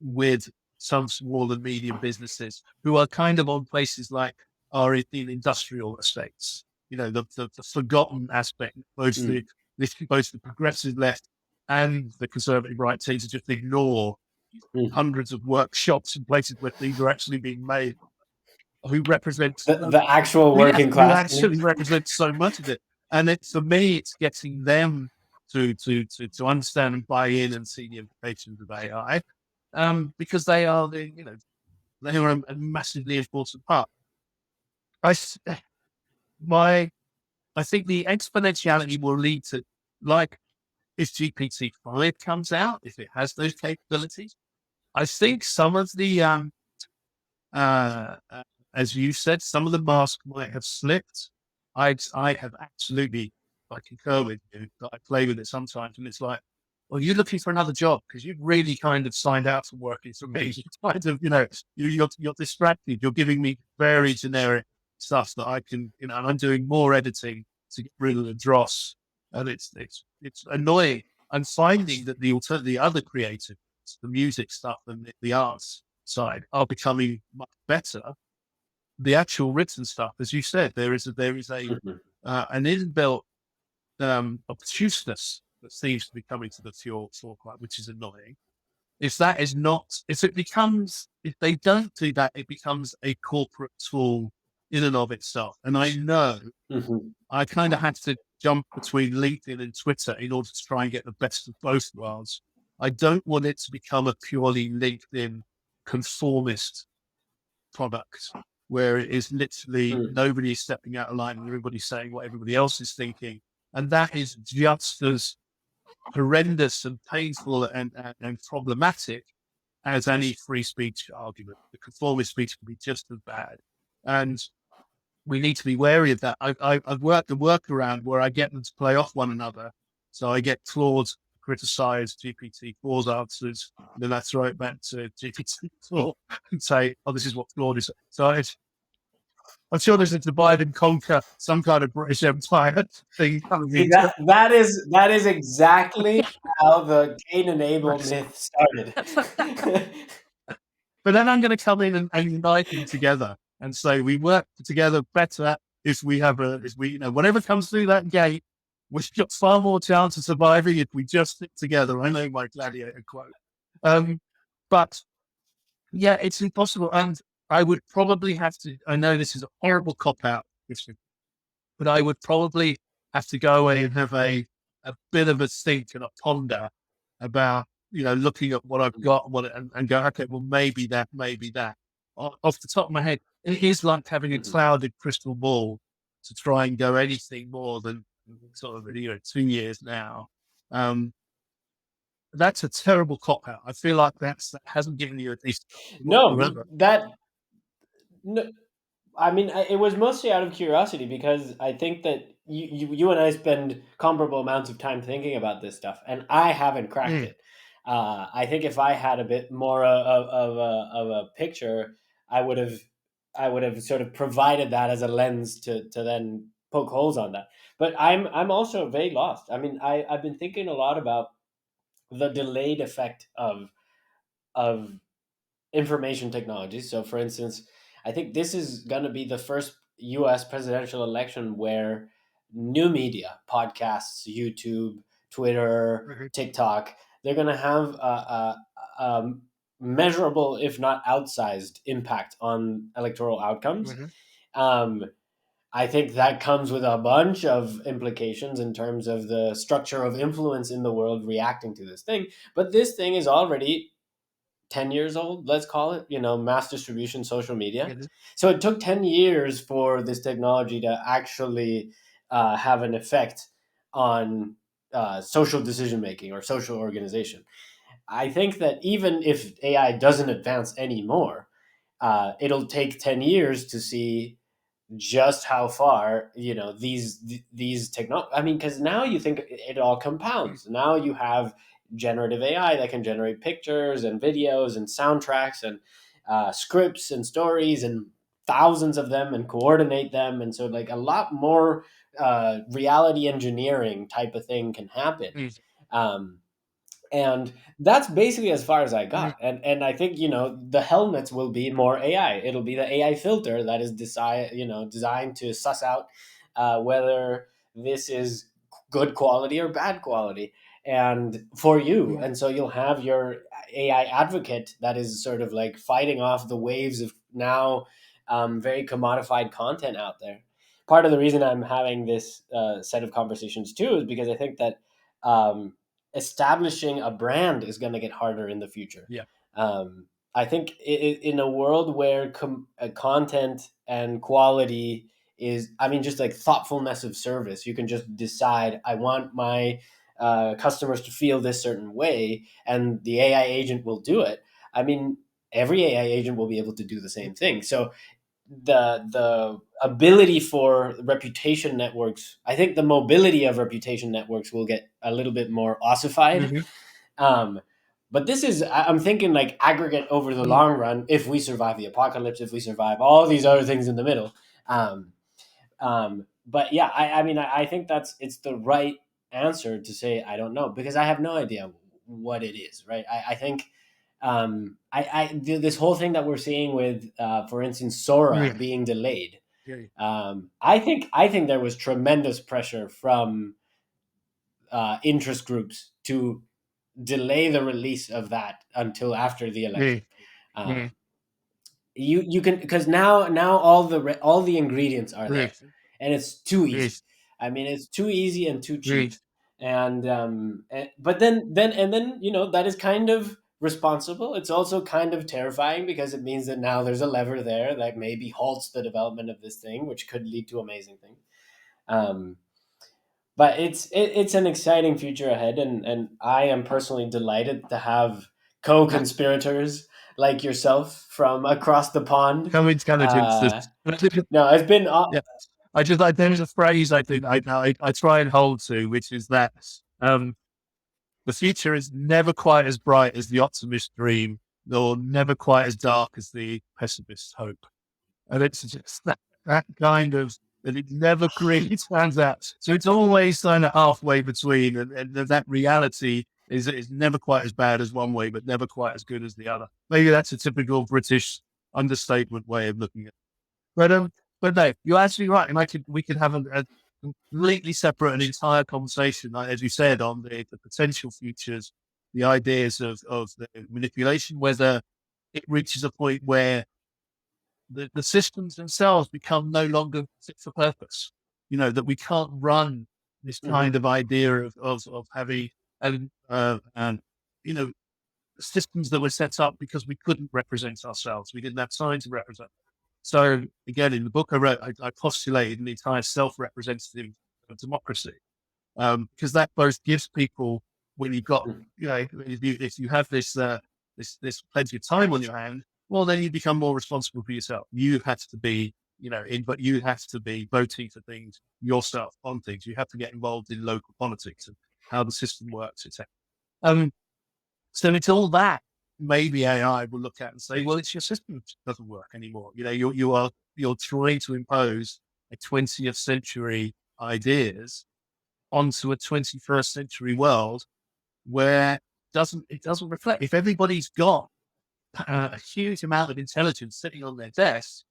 with some small and medium businesses who are kind of on places like are in industrial estates. The forgotten aspect, mm, both the progressive left and the conservative right seem to just ignore mm. hundreds of workshops and places where things are actually being made, who represents The actual yeah, working who class. actually represents so much of it. And for me, it's getting them to understand and buy in and see the implications of AI, because they are they are a massively important part. I s- my I think the exponentiality will lead to, like, if GPT-5 comes out, if it has those capabilities, I think some of the Uh, uh, as you said, some of the mask might have slipped. I have absolutely, I concur with you that I play with it sometimes, and it's like, well, you're looking for another job because you've really kind of signed out for working for me. You kind of, you're distracted. You're giving me very generic stuff that I can, and I'm doing more editing to get rid of the dross, and it's annoying. I'm finding that the other creative, the music stuff and the arts side are becoming much better. The actual written stuff, as you said, there is a Mhm, an inbuilt obtuseness that seems to be coming to the forefront, which is annoying. If they don't do that, it becomes a corporate tool in and of itself. And I know mhm, I kind of had to jump between LinkedIn and Twitter in order to try and get the best of both worlds. I don't want it to become a purely LinkedIn conformist product where it is literally mm, nobody is stepping out of line and everybody's saying what everybody else is thinking. And that is just as horrendous and painful and problematic as any free speech argument. The conformist speech can be just as bad. And we need to be wary of that. I've worked a workaround where I get them to play off one another. So I get Claude to criticize GPT-4's answers, and then I throw it back to GPT-4 and say, oh, this is what Claude is. So I'm sure there's a divide and conquer, some kind of British Empire thing coming See, into that is exactly how the Cain and Abel it. myth started. But then I'm going to come in and unite them together and say we work together better if we whatever comes through that gate, we've got far more chance of surviving if we just stick together. I know my gladiator quote. Um, but yeah, it's impossible. And I would probably have to, I know this is a horrible cop out, but I would probably have to go away and have a bit of a think and a ponder about, looking at what I've got and go, okay, well, maybe that. Off the top of my head, it is like having a Mhm. clouded crystal ball to try and go anything more than sort of, 2 years now. Um, that's a terrible cop out. I feel like that hasn't given you a decent No, whatsoever. that no, I mean, it was mostly out of curiosity because I think that you and I spend comparable amounts of time thinking about this stuff, and I haven't cracked Mm. it. I think if I had a bit more of a picture, I would have I would have sort of provided that as a lens to then poke holes on that. But I'm also very lost. I mean, I've been thinking a lot about the delayed effect of of information technology. So, for instance, I think this is going to be the first U.S. presidential election where new media, podcasts, YouTube, Twitter, Mhm. TikTok, they're going to have a measurable, if not outsized, impact on electoral outcomes. Mhm. Um, I think that comes with a bunch of implications in terms of the structure of influence in the world reacting to this thing. But this thing is already 10 years old, let's call it, mass distribution social media. Mhm. So it took 10 years for this technology to actually have an effect on social decision making or social organization. I think that even if AI doesn't advance anymore, it'll take 10 years to see just how far these technology. I mean, because now you think it all compounds. Now you have generative AI that can generate pictures and videos and soundtracks and scripts and stories and thousands of them and coordinate them, and so like a lot more reality engineering type of thing can happen. Mhm. Um, and that's basically as far as I Mhm. got. And I think the helmets will be more AI. It'll be the AI filter that is designed to suss out whether this is good quality or bad quality, and for you. Yeah. And so you'll have your AI advocate that is sort of like fighting off the waves of now very commodified content out there. Part of the reason I'm having this set of conversations too is because I think that um, establishing a brand is going to get harder in the future. Yeah. I think in a world where content and quality is, I mean, just like thoughtfulness of service, you can just decide, I want my customers to feel this certain way, and the AI agent will do it. I mean, every AI agent will be able to do the same thing. So the ability for reputation networks, I think the mobility of reputation networks will get a little bit more ossified. Mhm. um, but this is, I'm thinking like aggregate over the Mhm. long run, if we survive the apocalypse, if we survive all these other things in the middle. But yeah, I mean, I think it's the right answer to say I don't know, because I have no idea what it is, right? I think this whole thing that we're seeing with, for instance, Sora Yeah. being delayed. Yeah. I think there was tremendous pressure from interest groups to delay the release of that until after the Yeah. election. Yeah. Um, you can, because now all the ingredients are Yeah. there, and it's too Yeah. easy. I mean, it's too easy and too Yeah. cheap. But then that is kind of responsible. It's also kind of terrifying, because it means that now there's a lever there that maybe halts the development of this thing, which could lead to amazing things. um, but it's an exciting future ahead, and I am personally delighted to have Yeah. co-conspirators like yourself from across the pond. Come intelligence. Uh, no, it's been Yeah. There's a phrase I think I try and hold to, which is that the future is never quite as bright as the optimist dream, nor never quite as dark as the pessimist hope. And it's just that kind of, that it never really turns out. So it's always kind of halfway between, and that reality is never quite as bad as one way, but never quite as good as the other. Maybe that's a typical British understatement way of looking at it. But but no, you're absolutely right. And we could have a completely separate and entire conversation, like, as you said, on the potential futures, the ideas of the manipulation, whether it reaches a point where the systems themselves become no longer fit for purpose. That we can't run this kind Mhm. of idea of having and you know systems that were set up because we couldn't represent ourselves. We didn't have time to represent. So again, in the book I wrote, I postulated an entire self-representative democracy, because that both gives people, when you've got, Mhm. if you have this plenty of time on your hand, well, then you become more responsible for yourself. You have to be, but you have to be voting for things yourself on things. You have to get involved in local politics and how the system works, etc. Um, so it's all that maybe AI will look at and say, well, it's your system that doesn't work anymore. You're trying to impose a 20th century ideas onto a 21st century world where it doesn't reflect. If everybody's got a huge amount of intelligence sitting on their desk.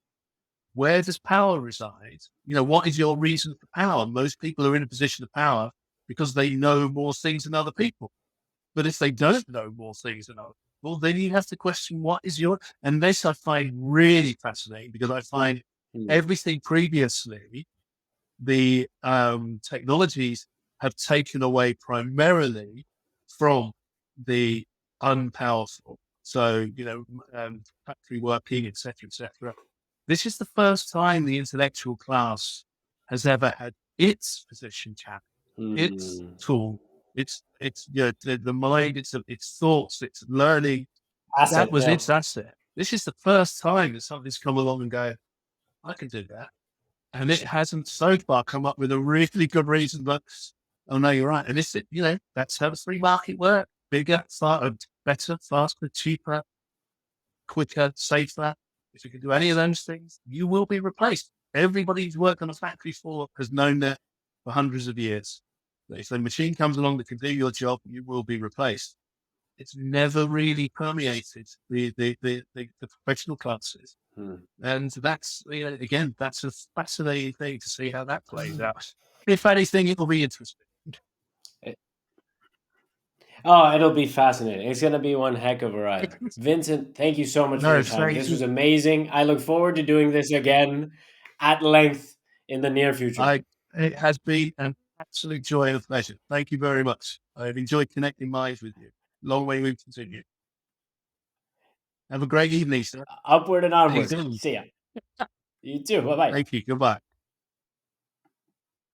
Where does power reside? What is your reason for power? Most people are in a position of power because they know more things than other people. But if they don't know more things than other people, then you have to question what is your. And this I find really fascinating because I find Mm. everything previously, the technologies have taken away primarily from the unpowerful. So, factory working, etc., etc. This is the first time the intellectual class has ever had its position challenged, its Mm. tool, its the mind, its thoughts, its learning. That Asset, was yeah. its asset. This is the first time that something's come along and go, I can do that. And it hasn't so far come up with a really good reason, but oh no, you're right. And this, that's how the free market works. Bigger, better, faster, cheaper, quicker, safer. If you can do any of those things, you will be replaced. Everybody who's worked on a factory floor has known that for hundreds of years. If a machine comes along that can do your job, you will be replaced. It's never really permeated the professional classes. Mm. And that's, again, that's a fascinating thing to see how that plays out. If anything, it'll be interesting. Oh, it'll be fascinating. It's going to be one heck of a ride. Vincent, thank you so much for No, your time. thank This was you. amazing. I look forward to doing this again at length in the near future. It has been an absolute joy and a pleasure. Thank you very much. I've enjoyed connecting minds with you. Long way we continue. Have a great evening, sir. Upward and Thank onward. you. See ya. You too. Bye bye. Thank you. Goodbye.